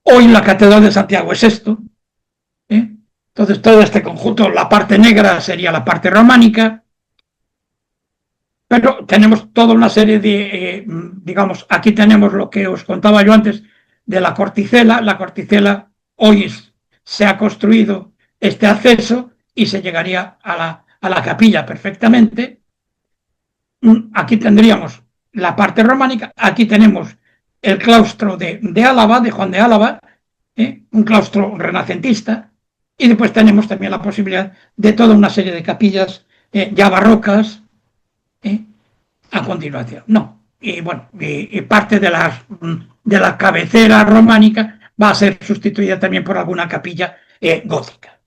Hoy la Catedral de Santiago es esto. Entonces, todo este conjunto, la parte negra sería la parte románica, pero tenemos toda una serie de, digamos, aquí tenemos lo que os contaba yo antes de la corticela. La corticela hoy se ha construido este acceso y se llegaría a a la capilla perfectamente. Aquí tendríamos la parte románica, aquí tenemos el claustro de Álava, de Juan de Álava, un claustro renacentista, y después tenemos también la posibilidad de toda una serie de capillas ya barrocas a continuación. No, y bueno, y parte de la cabecera románica va a ser sustituida también por alguna capilla gótica.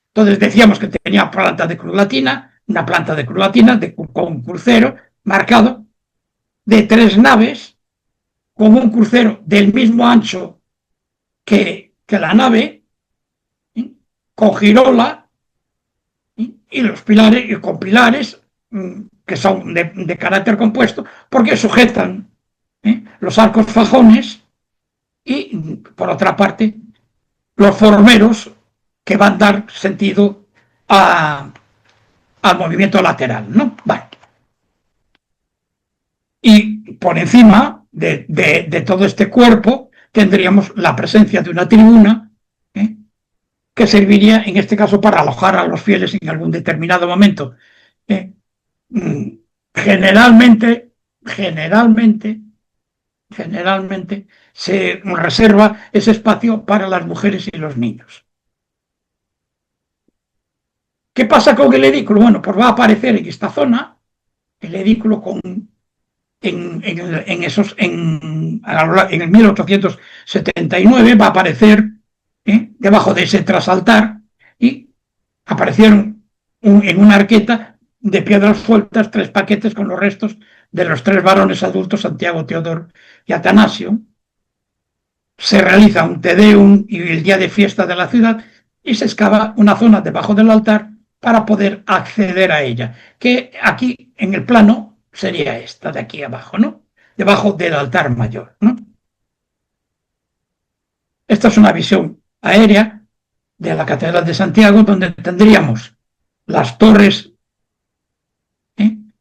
Entonces decíamos que tenía planta de cruz latina, una planta de cruz latina con un crucero marcado de 3 naves, con un crucero del mismo ancho que la nave, con girola, y los pilares, y con pilares que son de carácter compuesto, porque sujetan los arcos fajones y, por otra parte, los formeros que van a dar sentido al movimiento lateral, ¿no? Vale. Y por encima de todo este cuerpo tendríamos la presencia de una tribuna que serviría en este caso para alojar a los fieles en algún determinado momento. Generalmente se reserva ese espacio para las mujeres y los niños. ¿Qué pasa con el edículo? Bueno, pues va a aparecer en esta zona el edículo en el 1879 va a aparecer debajo de ese trasaltar, y aparecieron en una arqueta de piedras sueltas 3 paquetes con los restos de los 3 varones adultos, Santiago, Teodoro y Atanasio. Se realiza un Te Deum y el día de fiesta de la ciudad, y se excava una zona debajo del altar para poder acceder a ella, que aquí en el plano sería esta de aquí abajo, ¿no? Debajo del altar mayor, ¿no? Esta es una visión aérea de la Catedral de Santiago, donde tendríamos las torres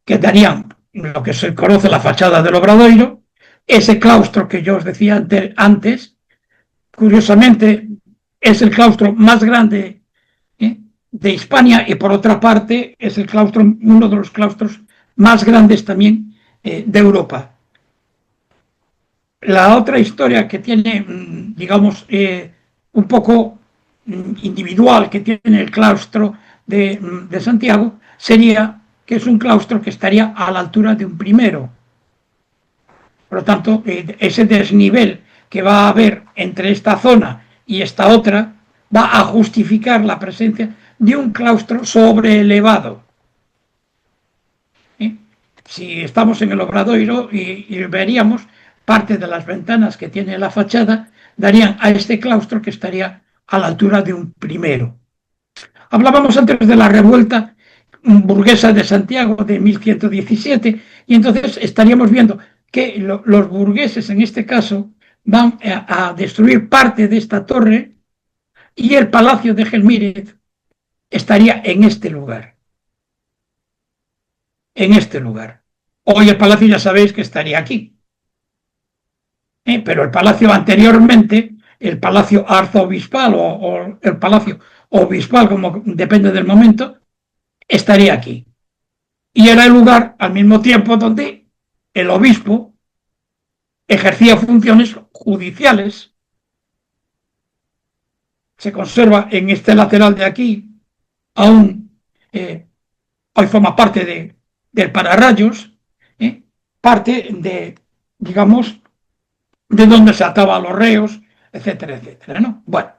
que darían lo que se conoce la fachada del Obradoiro, ese claustro que yo os decía antes, curiosamente es el claustro más grande de Hispania, y por otra parte es el claustro, uno de los claustros más grandes también de Europa. La otra historia que tiene, digamos, un poco individual que tiene el claustro de Santiago sería que es un claustro que estaría a la altura de un primero. Por lo tanto, ese desnivel que va a haber entre esta zona y esta otra va a justificar la presencia de un claustro sobreelevado. Si estamos en el Obradoiro y veríamos parte de las ventanas que tiene la fachada, darían a este claustro que estaría a la altura de un primero. Hablábamos antes de la revuelta burguesa de Santiago de 1117, y entonces estaríamos viendo que los burgueses en este caso van a destruir parte de esta torre, y el palacio de Gelmírez estaría en este lugar. Hoy el palacio ya sabéis que estaría aquí. Pero el palacio anteriormente, el palacio arzobispal o el palacio obispal, como depende del momento, estaría aquí. Y era el lugar al mismo tiempo donde el obispo ejercía funciones judiciales. Se conserva en este lateral de aquí, aún hoy forma parte del pararrayos, parte de, digamos, de donde se ataba a los reos, etcétera, etcétera, ¿no? Bueno,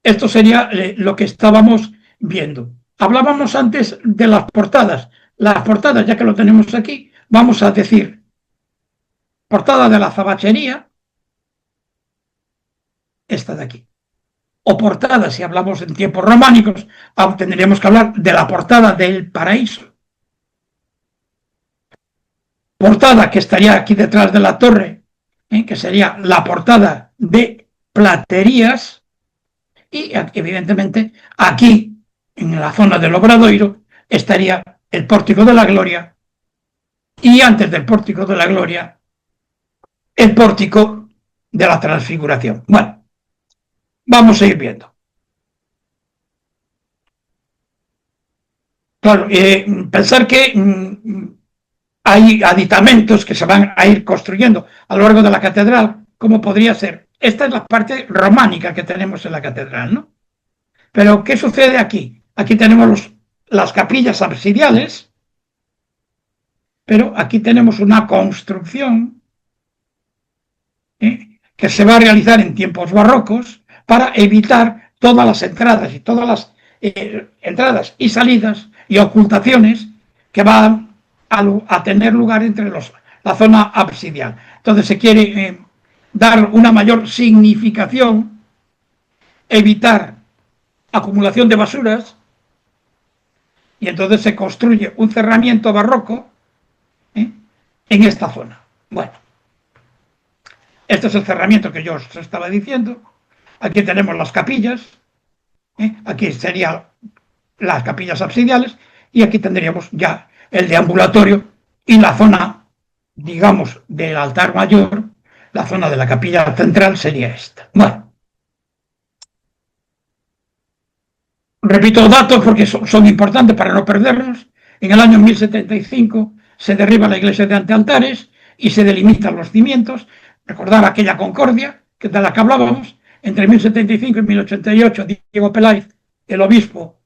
esto sería lo que estábamos viendo. Hablábamos antes de las portadas. Las portadas, ya que lo tenemos aquí, vamos a decir portada de la Zabachería, esta de aquí. O portada, si hablamos en tiempos románicos, tendríamos que hablar de la portada del Paraíso. Portada que estaría aquí detrás de la torre, que sería la portada de Platerías, y evidentemente aquí, en la zona del Obradoiro, estaría el Pórtico de la Gloria, y antes del Pórtico de la Gloria, el Pórtico de la Transfiguración. Bueno, vamos a ir viendo. Claro, pensar que hay aditamentos que se van a ir construyendo a lo largo de la catedral, como podría ser. Esta es la parte románica que tenemos en la catedral, ¿no? Pero, ¿qué sucede aquí? Aquí tenemos las capillas absidiales, pero aquí tenemos una construcción que se va a realizar en tiempos barrocos para evitar todas las entradas y todas las entradas y salidas y ocultaciones que van a tener lugar entre la zona absidial. Entonces se quiere dar una mayor significación, evitar acumulación de basuras, y entonces se construye un cerramiento barroco en esta zona. Bueno, este es el cerramiento que yo os estaba diciendo. Aquí tenemos las capillas, aquí serían las capillas absidiales, y aquí tendríamos ya el deambulatorio y la zona, digamos, del altar mayor, la zona de la capilla central sería esta. Bueno, repito datos porque son importantes para no perderlos. En el año 1075 se derriba la iglesia de Antealtares y se delimitan los cimientos. Recordar aquella concordia de la que hablábamos. Entre 1075 y 1088, Diego Peláez, el obispo,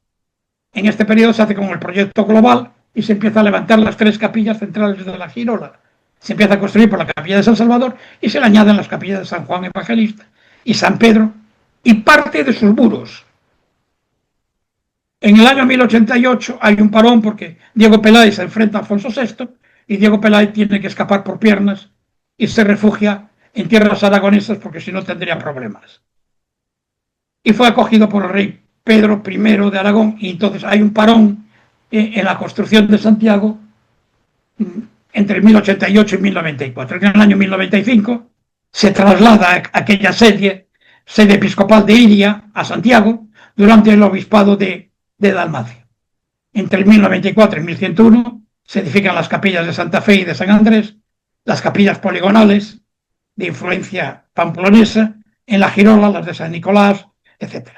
en este periodo se hace como el proyecto global y se empieza a levantar las tres capillas centrales de la girola. Se empieza a construir por la capilla de San Salvador y se le añaden las capillas de San Juan Evangelista y San Pedro y parte de sus muros. En el año 1088 hay un parón porque Diego Peláez se enfrenta a Alfonso VI y Diego Peláez tiene que escapar por piernas y se refugia en tierras aragonesas porque si no tendría problemas. Y fue acogido por el rey Pedro I de Aragón, y entonces hay un parón en la construcción de Santiago entre 1088 y 1094. En el año 1095 se traslada aquella sede episcopal de Iria a Santiago durante el obispado de Dalmacia. Entre el 1094 y 1101 se edifican las capillas de Santa Fe y de San Andrés, las capillas poligonales de influencia pamplonesa, en la Girola las de San Nicolás, etc.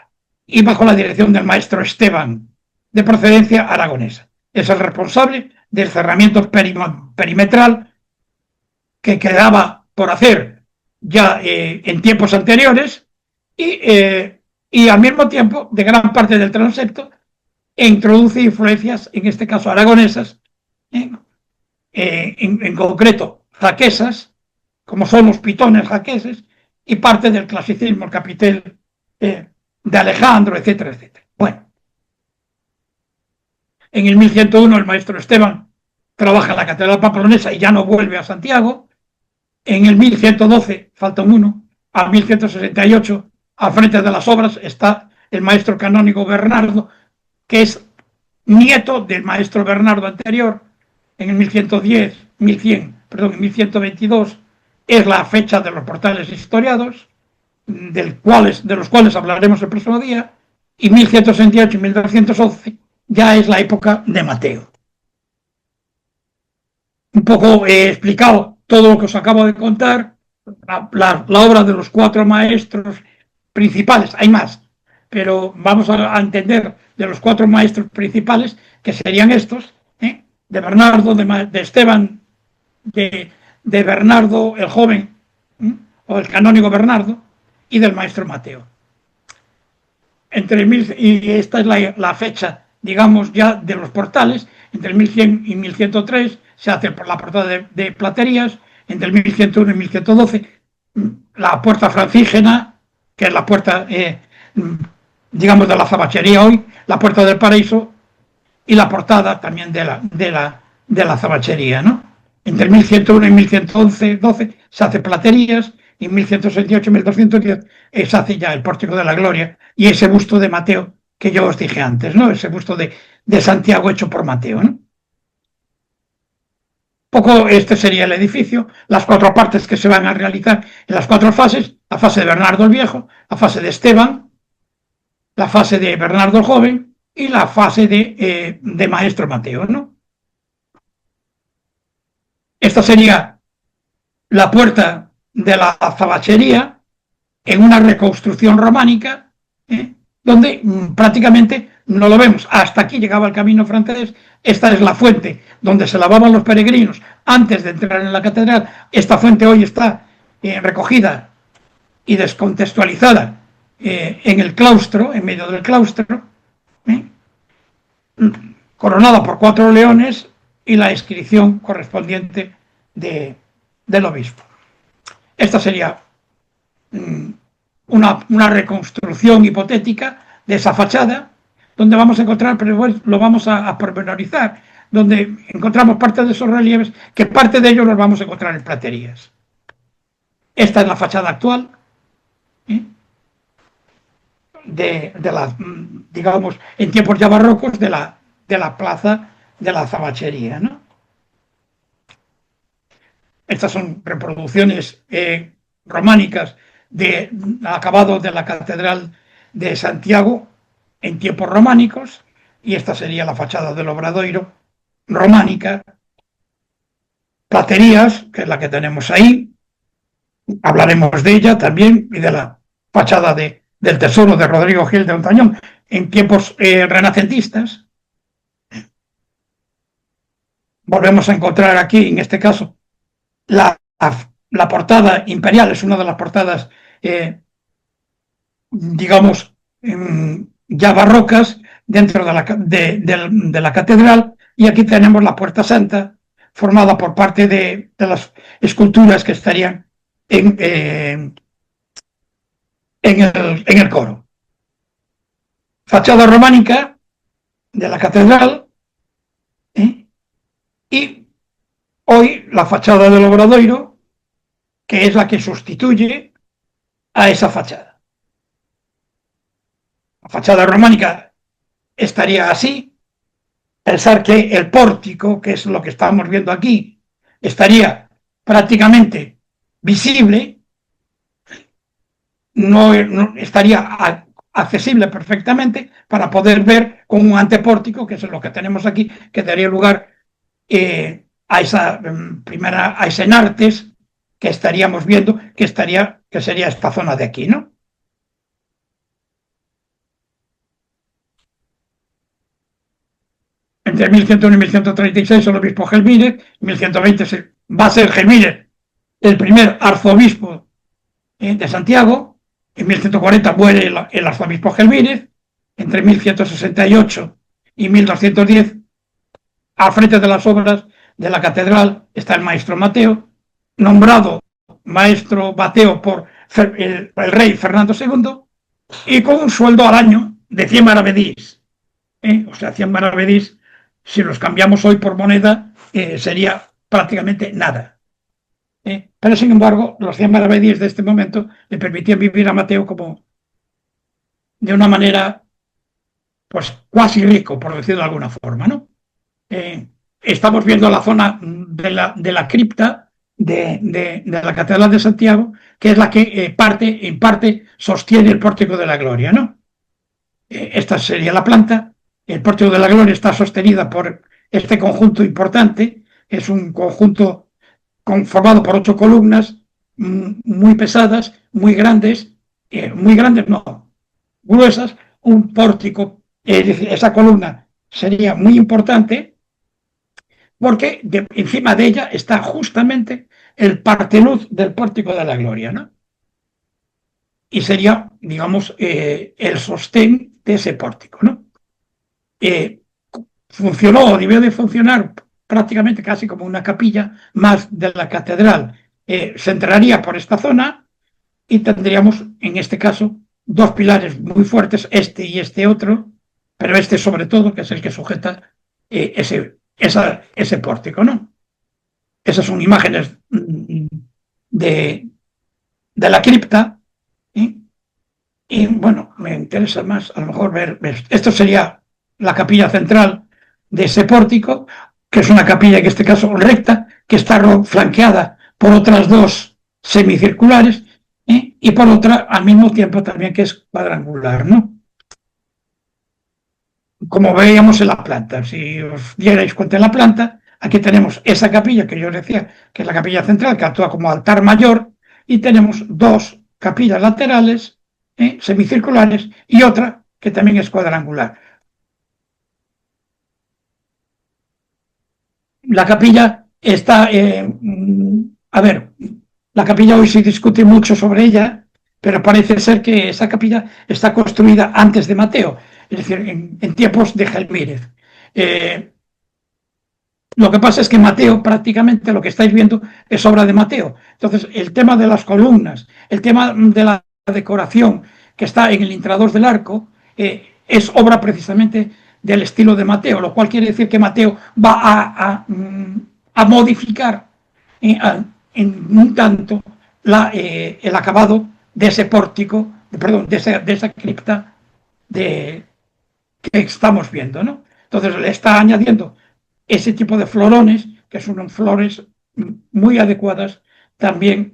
Y bajo la dirección del maestro Esteban, de procedencia aragonesa. Es el responsable del cerramiento perimetral que quedaba por hacer ya en tiempos anteriores y al mismo tiempo de gran parte del transepto introduce influencias, en este caso aragonesas, en concreto jaquesas, como son los pitones jaqueses, y parte del clasicismo, el capitel de Alejandro, etcétera, etcétera. Bueno, en el 1101 el maestro Esteban trabaja en la catedral pamplonesa y ya no vuelve a Santiago. En el 1112, falta un uno, a 1168, al frente de las obras está el maestro canónigo Bernardo, que es nieto del maestro Bernardo anterior. En el 1110, en 1122 es la fecha de los portales historiados, de los cuales hablaremos el próximo día, y 1168 y 1211 ya es la época de Mateo. Un poco he explicado todo lo que os acabo de contar, la obra de los cuatro maestros principales, hay más, pero vamos a entender de los cuatro maestros principales, que serían estos, de Bernardo, de Esteban, de Bernardo el joven, o el canónigo Bernardo, y del maestro Mateo. Y esta es la fecha, digamos, ya de los portales. Entre el 1100 y 1103 se hace la portada de Platerías. Entre el 1101 y 1112 la puerta francígena, que es la puerta, digamos, de la zabachería hoy, la puerta del paraíso, y la portada también de la zabachería, ¿no? Entre el 1101 y 1112 se hace Platerías, y en 1168 y 1210 se hace ya el Pórtico de la Gloria y ese busto de Mateo que yo os dije antes, ¿no? Ese busto de Santiago hecho por Mateo, ¿no? Poco este sería el edificio, las cuatro partes que se van a realizar en las cuatro fases: la fase de Bernardo el Viejo, la fase de Esteban, la fase de Bernardo el Joven y la fase de Maestro Mateo, ¿no? Esta sería la puerta de la zabachería en una reconstrucción románica, donde prácticamente no lo vemos. Hasta aquí llegaba el camino francés. Esta es la fuente donde se lavaban los peregrinos antes de entrar en la catedral. Esta fuente hoy está recogida y descontextualizada en el claustro, en medio del claustro, coronada por 4 leones y la inscripción correspondiente del obispo. Esta sería una reconstrucción hipotética de esa fachada, donde vamos a encontrar, pero bueno, lo vamos a pormenorizar, donde encontramos parte de esos relieves, que parte de ellos los vamos a encontrar en platerías. Esta es la fachada actual, de la, digamos, en tiempos ya barrocos, de la plaza de la Zabachería, ¿no? Estas son reproducciones románicas de acabado de la Catedral de Santiago en tiempos románicos, y esta sería la fachada del Obradoiro románica. Platerías, que es la que tenemos ahí, hablaremos de ella también, y de la fachada del Tesoro de Rodrigo Gil de Hontañón en tiempos renacentistas. Volvemos a encontrar aquí, en este caso, la portada imperial. Es una de las portadas, digamos, ya barrocas dentro de la catedral, y aquí tenemos la Puerta Santa, formada por parte de las esculturas que estarían en el coro. Fachada románica de la catedral, y hoy la fachada del Obradoiro, que es la que sustituye a esa fachada. La fachada románica estaría así. Pensar que el pórtico, que es lo que estamos viendo aquí, estaría prácticamente visible, no estaría accesible perfectamente para poder ver con un antepórtico, que es lo que tenemos aquí, que daría lugar a ese Enartes que estaríamos viendo, que sería esta zona de aquí, ¿no? Entre 1101 y 1136 el obispo Gelmírez, 1120 va a ser Gelmírez el primer arzobispo de Santiago, en 1140 muere el arzobispo Gelmírez, entre 1168 y 1210, al frente de las obras de la catedral está el maestro Mateo, nombrado maestro Mateo por el rey Fernando II, y con un sueldo al año de 100 maravedís. O sea, 100 maravedís, si los cambiamos hoy por moneda, sería prácticamente nada. Pero sin embargo, los 100 maravedíes de este momento le permitían vivir a Mateo como de una manera, pues, cuasi rico, por decirlo de alguna forma, ¿no? Estamos viendo la zona de la cripta de la Catedral de Santiago, que es la que en parte sostiene el Pórtico de la Gloria, ¿no? Esta sería la planta. El Pórtico de la Gloria está sostenida por este conjunto importante. Es un conjunto conformado por 8 columnas muy pesadas, muy grandes no, gruesas, un pórtico. Esa columna sería muy importante porque encima de ella está justamente el parteluz del Pórtico de la Gloria, ¿no? Y sería, digamos, el sostén de ese pórtico, ¿no? Funcionó o debió de funcionar prácticamente casi como una capilla más de la catedral. Se entraría por esta zona y tendríamos, en este caso, 2 pilares muy fuertes, este y este otro, pero este sobre todo, que es el que sujeta ese pórtico, ¿no? Esas son imágenes de la cripta, y bueno, me interesa más a lo mejor ver, esto sería la capilla central de ese pórtico, que es una capilla en este caso recta, que está flanqueada por otras 2 semicirculares, y por otra al mismo tiempo también que es cuadrangular, ¿no? Como veíamos en la planta, si os dierais cuenta en la planta, aquí tenemos esa capilla que yo os decía, que es la capilla central, que actúa como altar mayor, y tenemos 2 capillas laterales, semicirculares, y otra que también es cuadrangular. la capilla está, a ver, la capilla hoy se discute mucho sobre ella, pero parece ser que esa capilla está construida antes de Mateo, es decir, en tiempos de Gelmírez. Lo que pasa es que Mateo, prácticamente lo que estáis viendo es obra de Mateo. Entonces, el tema de las columnas, el tema de la decoración que está en el intradós del arco, es obra precisamente del estilo de Mateo, lo cual quiere decir que Mateo va a modificar en un tanto el acabado de ese pórtico, perdón, de esa cripta que estamos viendo, ¿no? Entonces le está añadiendo ese tipo de florones, que son flores muy adecuadas también,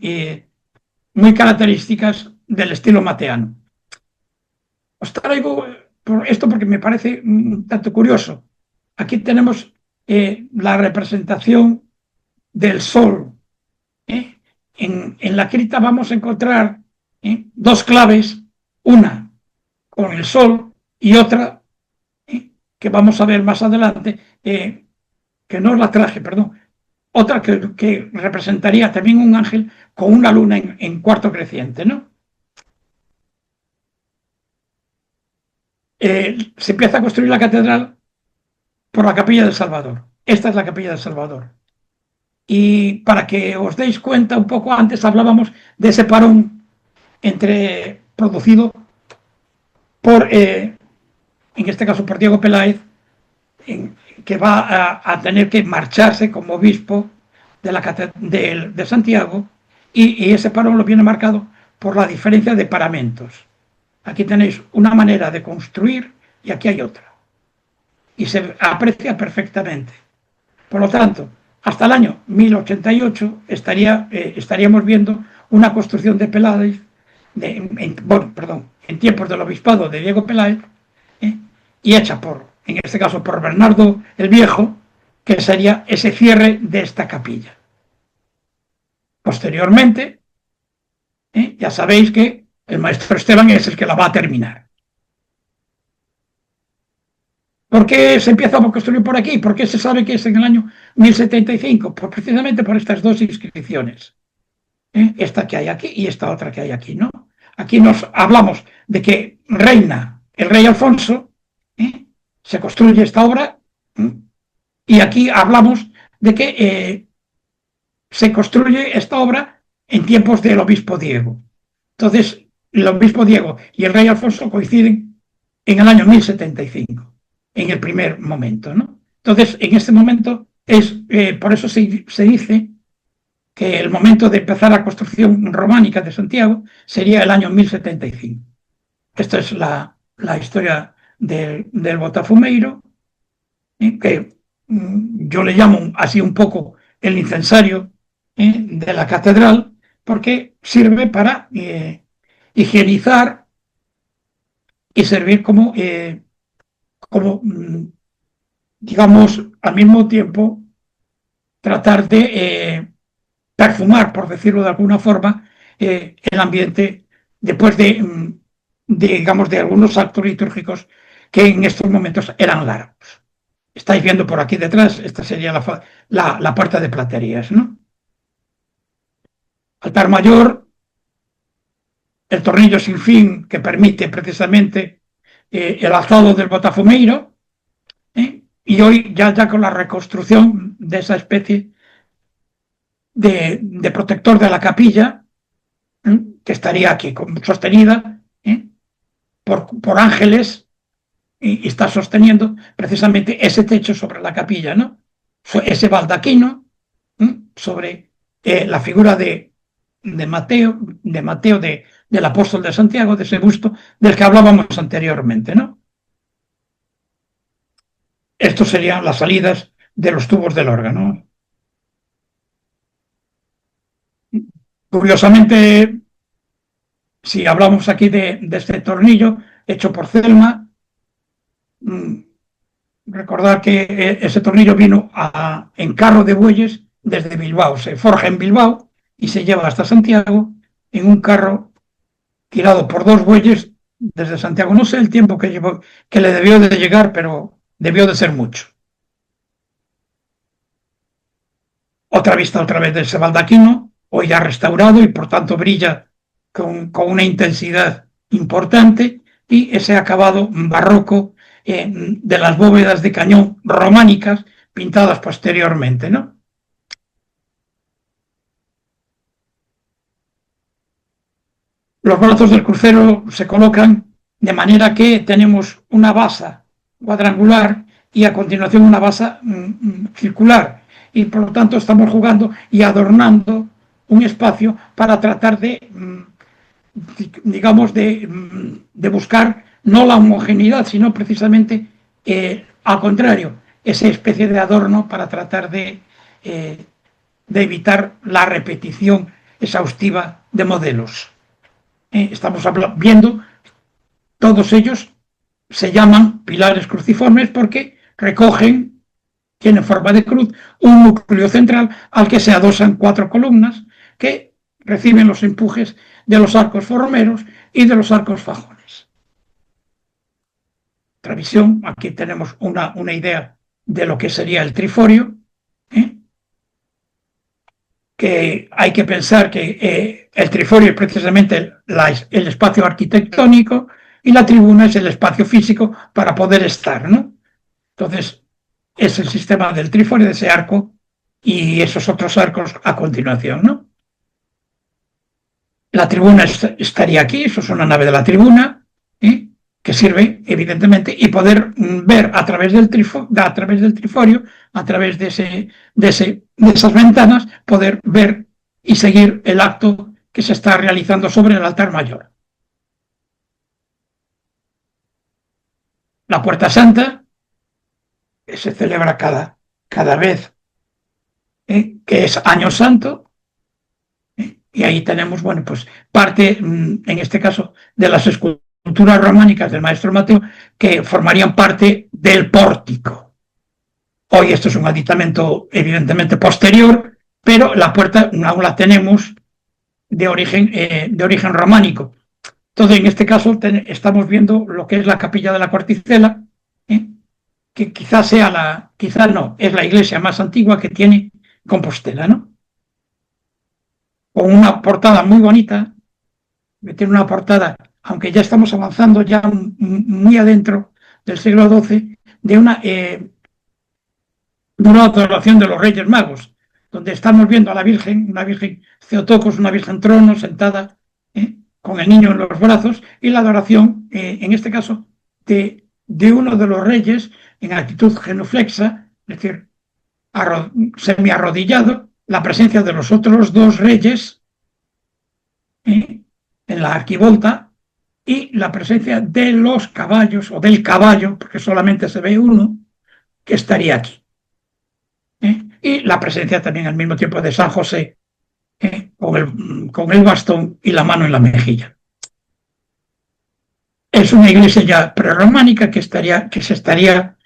muy características del estilo mateano. Os traigo esto porque me parece un tanto curioso. Aquí tenemos la representación del sol. En la cripta vamos a encontrar dos claves, una con el sol y otra que vamos a ver más adelante, que no la traje, perdón, otra que representaría también un ángel con una luna en cuarto creciente, ¿no? Se empieza a construir la catedral por la Capilla del Salvador. Esta es la Capilla del Salvador. Y para que os deis cuenta un poco, antes hablábamos de ese parón producido por, en este caso por Diego Peláez, que va a tener que marcharse como obispo de Santiago, y ese parón lo viene marcado por la diferencia de paramentos. Aquí tenéis una manera de construir y aquí hay otra. Y se aprecia perfectamente. Por lo tanto, hasta el año 1088 estaríamos viendo una construcción de Peláez, en tiempos del obispado de Diego Peláez, y hecha en este caso por Bernardo el Viejo, que sería ese cierre de esta capilla. Posteriormente, ya sabéis que el maestro Esteban es el que la va a terminar. ¿Por qué se empieza a construir por aquí? ¿Por qué se sabe que es en el año 1075? Pues precisamente por estas dos inscripciones. Esta que hay aquí y esta otra que hay aquí, ¿no? Aquí nos hablamos de que reina el rey Alfonso, se construye esta obra, y aquí hablamos de que se construye esta obra en tiempos del obispo Diego. Entonces, el obispo Diego y el rey Alfonso coinciden en el año 1075, en el primer momento, ¿no? Entonces, en este momento por eso se dice que el momento de empezar la construcción románica de Santiago sería el año 1075. Esta es la historia del Botafumeiro, que yo le llamo así un poco el incensario de la catedral, porque sirve para higienizar y servir como digamos, al mismo tiempo, tratar de perfumar, por decirlo de alguna forma, el ambiente después digamos, de algunos actos litúrgicos que en estos momentos eran largos. Estáis viendo por aquí detrás, esta sería la puerta de platerías, ¿no? Altar mayor, el tornillo sin fin que permite precisamente el alzado del Botafumeiro, y hoy ya con la reconstrucción de esa especie de protector de la capilla, que estaría aquí sostenida por ángeles, y está sosteniendo precisamente ese techo sobre la capilla, ¿no? Ese baldaquino sobre la figura de Mateo, del apóstol de Santiago, de ese busto del que hablábamos anteriormente, ¿no? Estos serían las salidas de los tubos del órgano. Curiosamente, si hablamos aquí de este tornillo hecho por Celma, recordar que ese tornillo vino en carro de bueyes desde Bilbao, se forja en Bilbao y se lleva hasta Santiago en un carro tirado por dos bueyes desde Santiago. No sé el tiempo que le debió de llegar, pero debió de ser mucho. otra vista otra vez de ese baldaquino, hoy ya restaurado y por tanto brilla con una intensidad importante, y ese acabado barroco de las bóvedas de cañón románicas pintadas posteriormente, ¿no? Los brazos del crucero se colocan de manera que tenemos una basa cuadrangular y a continuación una basa circular, y por lo tanto estamos jugando y adornando un espacio para tratar de, digamos, de buscar no la homogeneidad, sino precisamente al contrario, esa especie de adorno para tratar de evitar la repetición exhaustiva de modelos. Estamos viendo, todos ellos se llaman pilares cruciformes porque recogen, tienen forma de cruz, un núcleo central al que se adosan 4 columnas que reciben los empujes de los arcos formeros y de los arcos fajones. Otra visión, aquí tenemos una idea de lo que sería el triforio, que hay que pensar que el triforio es precisamente el espacio arquitectónico y la tribuna es el espacio físico para poder estar, ¿no? Entonces, es el sistema del triforio, de ese arco y esos otros arcos a continuación, ¿no? La tribuna estaría aquí, eso es una nave de la tribuna, que sirve, evidentemente, y poder ver a través del triforio, a través de esas ventanas, poder ver y seguir el acto que se está realizando sobre el altar mayor. La Puerta Santa, que se celebra cada vez que es Año Santo, y ahí tenemos, bueno, pues parte, en este caso, de las esculturas románicas del maestro Mateo, que formarían parte del pórtico. Hoy esto es un aditamento evidentemente posterior, pero la puerta aún la tenemos de origen románico. Entonces, en este caso, estamos viendo lo que es la capilla de la Corticela, que quizás no, es la iglesia más antigua que tiene Compostela, ¿no? Con una portada muy bonita, tiene una portada, aunque ya estamos avanzando ya muy adentro del siglo XII, de una adoración de los Reyes Magos, donde estamos viendo a la Virgen, una Virgen Theotokos, una Virgen Trono, sentada con el niño en los brazos, y la adoración, en este caso, de uno de los reyes en actitud genuflexa, es decir, semi-arrodillado, la presencia de los otros 2 reyes en la arquivolta, y la presencia de los caballos, o del caballo, porque solamente se ve uno, que estaría aquí. Y la presencia también al mismo tiempo de San José, con el bastón y la mano en la mejilla. Es una iglesia ya prerrománica que se estaría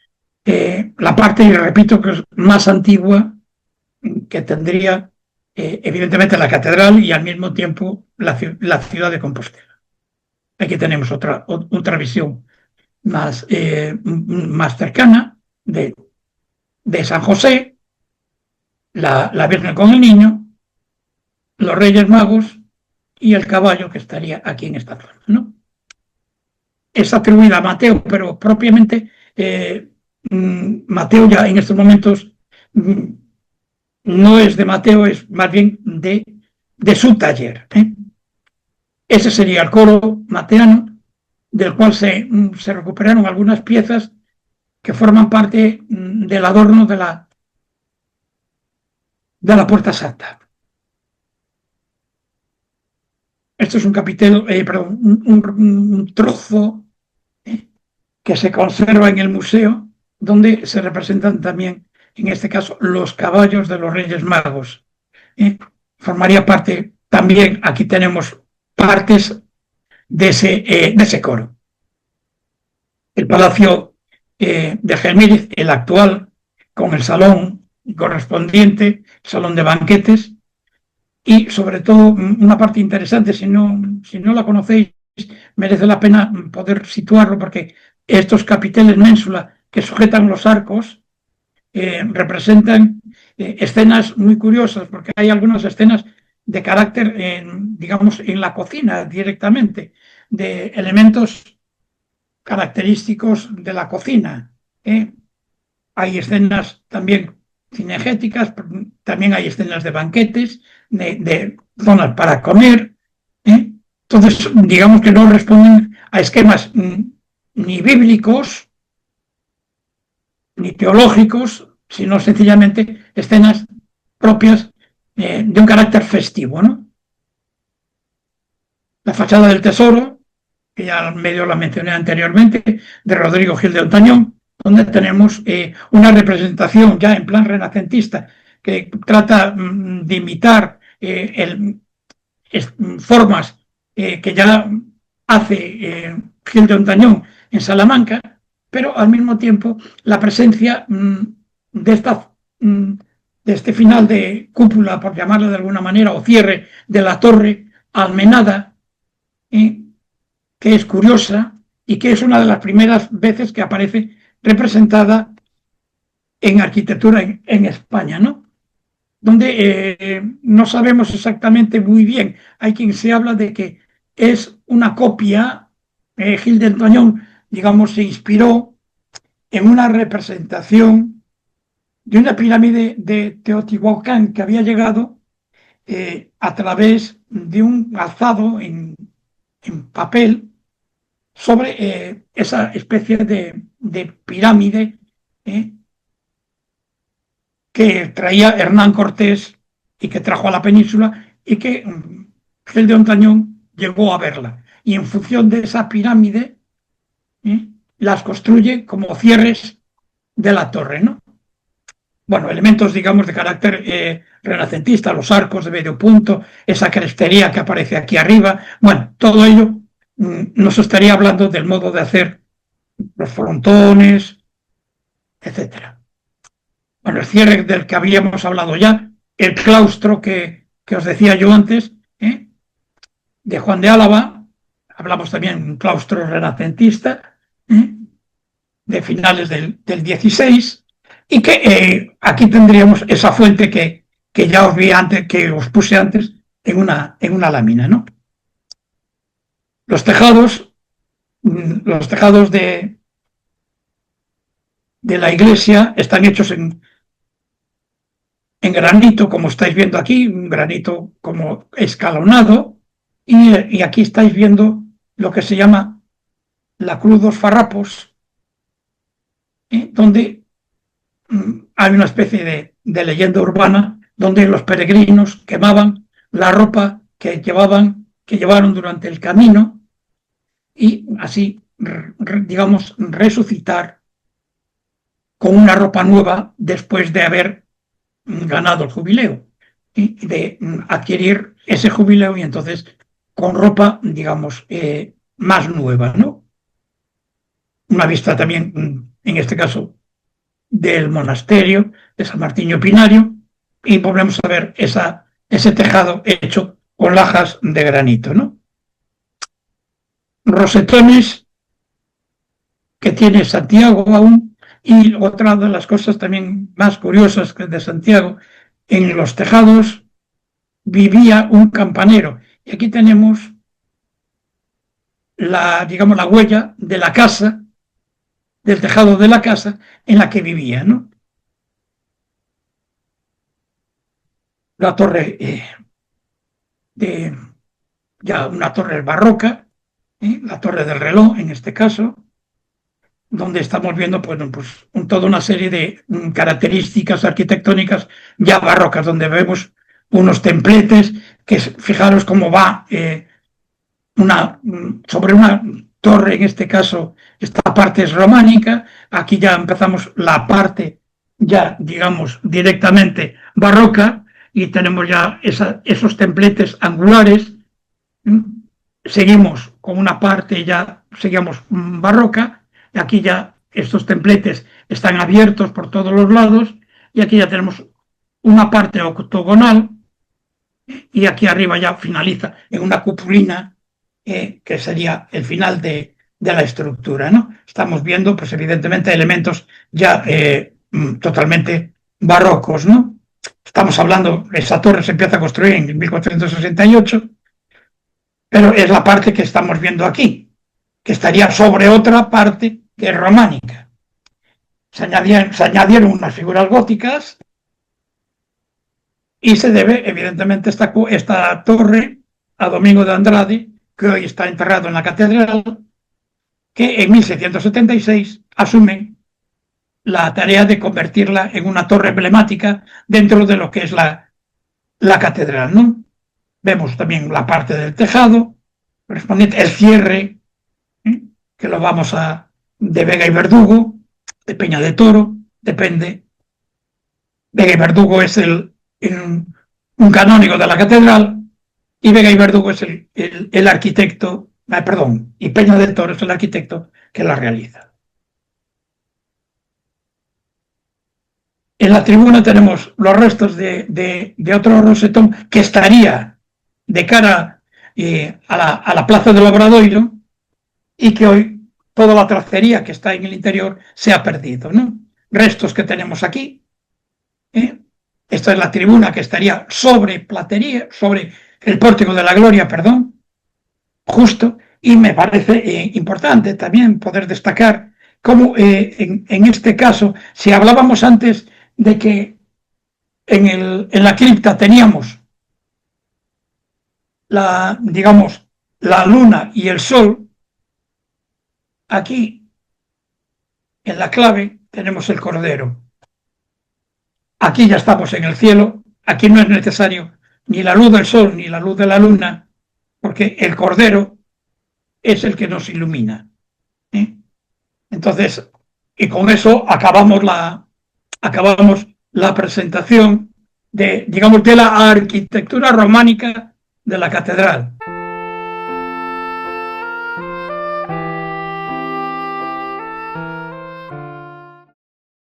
la parte, y repito, que es más antigua, que tendría evidentemente la catedral y al mismo tiempo la ciudad de Compostela. Aquí tenemos otra visión más cercana de San José, la Virgen con el niño, los Reyes Magos y el caballo que estaría aquí en esta zona, ¿no? Es atribuida a Mateo, pero propiamente Mateo ya en estos momentos no es de Mateo, es más bien de su taller. Ese sería el coro mateano, del cual se recuperaron algunas piezas que forman parte del adorno de la Puerta Santa. Esto es un capitel, un trozo que se conserva en el museo, donde se representan también, en este caso, los caballos de los Reyes Magos. Formaría parte también, aquí tenemos partes de ese coro. El Palacio de Gelmírez, el actual, con el salón correspondiente, salón de banquetes, y sobre todo una parte interesante, si no la conocéis, merece la pena poder situarlo, porque estos capiteles ménsula que sujetan los arcos representan escenas muy curiosas, porque hay algunas escenas de carácter, digamos, en la cocina directamente, de elementos característicos de la cocina. Hay escenas también cinegéticas, también hay escenas de banquetes, de zonas para comer. Entonces, digamos que no responden a esquemas ni bíblicos ni teológicos, sino sencillamente escenas propias de un carácter festivo, ¿no? La fachada del tesoro, que ya medio la mencioné anteriormente, de Rodrigo Gil de Hontañón, donde tenemos una representación ya en plan renacentista que trata de imitar formas que ya hace Gil de Hontañón en Salamanca, pero al mismo tiempo la presencia de este final de cúpula, por llamarlo de alguna manera, o cierre de la torre almenada, que es curiosa y que es una de las primeras veces que aparece representada en arquitectura en España, ¿no? Donde no sabemos exactamente muy bien. Hay quien se habla de que es una copia. Gil de Hontañón, digamos, se inspiró en una representación de una pirámide de Teotihuacán que había llegado a través de un alzado en papel sobre esa especie de pirámide que traía Hernán Cortés y que trajo a la península y que Gil de Hontañón llegó a verla. Y en función de esa pirámide las construye como cierres de la torre, ¿no? Bueno, elementos, digamos, de carácter renacentista, los arcos de medio punto, esa crestería que aparece aquí arriba. Bueno, todo ello nos estaría hablando del modo de hacer los frontones, etcétera. Bueno, el cierre del que habíamos hablado ya, el claustro que os decía yo antes, de Juan de Álava, hablamos también de un claustro renacentista, de finales del 16, y que aquí tendríamos esa fuente que ya os vi antes, que os puse antes en una lámina, ¿no? Los tejados de la iglesia están hechos en granito, como estáis viendo aquí, un granito como escalonado, y aquí estáis viendo lo que se llama la Cruz dos Farrapos, donde hay una especie de leyenda urbana donde los peregrinos quemaban la ropa que llevaron durante el camino y así, digamos, resucitar con una ropa nueva después de haber ganado el jubileo y de adquirir ese jubileo y entonces con ropa, digamos, más nueva, ¿no? Una vista también, en este caso, del monasterio de San Martín Pinario, y volvemos a ver ese tejado hecho con lajas de granito, ¿no? Rosetones que tiene Santiago aún, y otra de las cosas también más curiosas de Santiago, en los tejados vivía un campanero, y aquí tenemos digamos, la huella de la casa, del tejado de la casa en la que vivía, ¿no? La torre ya una torre barroca, la torre del reloj en este caso, donde estamos viendo pues toda una serie de características arquitectónicas ya barrocas, donde vemos unos templetes que, fijaros cómo va sobre una torre, en este caso esta parte es románica, aquí ya empezamos la parte ya, digamos, directamente barroca, y tenemos ya esos templetes angulares. Seguimos con una parte ya, seguimos barroca, y aquí ya estos templetes están abiertos por todos los lados, y aquí ya tenemos una parte octogonal, y aquí arriba ya finaliza en una cupulina, que sería el final de la estructura, ¿no? Estamos viendo, pues evidentemente, elementos ya totalmente barrocos, ¿no? Estamos hablando, esa torre se empieza a construir en 1468, pero es la parte que estamos viendo aquí, que estaría sobre otra parte que es románica. Se añadieron unas figuras góticas y se debe, evidentemente, esta torre a Domingo de Andrade, que hoy está enterrado en la catedral, que en 1676 asume la tarea de convertirla en una torre emblemática dentro de lo que es la catedral, ¿no? Vemos también la parte del tejado correspondiente, el cierre, que lo vamos de Vega y Verdugo, de Peña de Toro, depende. Vega y Verdugo es un canónigo de la catedral, y Vega y Verdugo es el arquitecto, y Peña de Toro es el arquitecto que la realiza. En la tribuna tenemos los restos de otro rosetón que estaría de cara a la plaza del Obradoiro, y que hoy toda la tracería que está en el interior se ha perdido, ¿no? Restos que tenemos aquí. Esta es la tribuna que estaría sobre Platería, sobre el Pórtico de la Gloria, perdón, justo, y me parece importante también poder destacar cómo en este caso, si hablábamos antes de que en la cripta teníamos la luna y el sol, aquí en la clave tenemos el cordero. Aquí ya estamos en el cielo, aquí no es necesario ni la luz del sol ni la luz de la luna, porque el cordero es el que nos ilumina. Entonces, y con eso acabamos la presentación de la arquitectura románica de la catedral.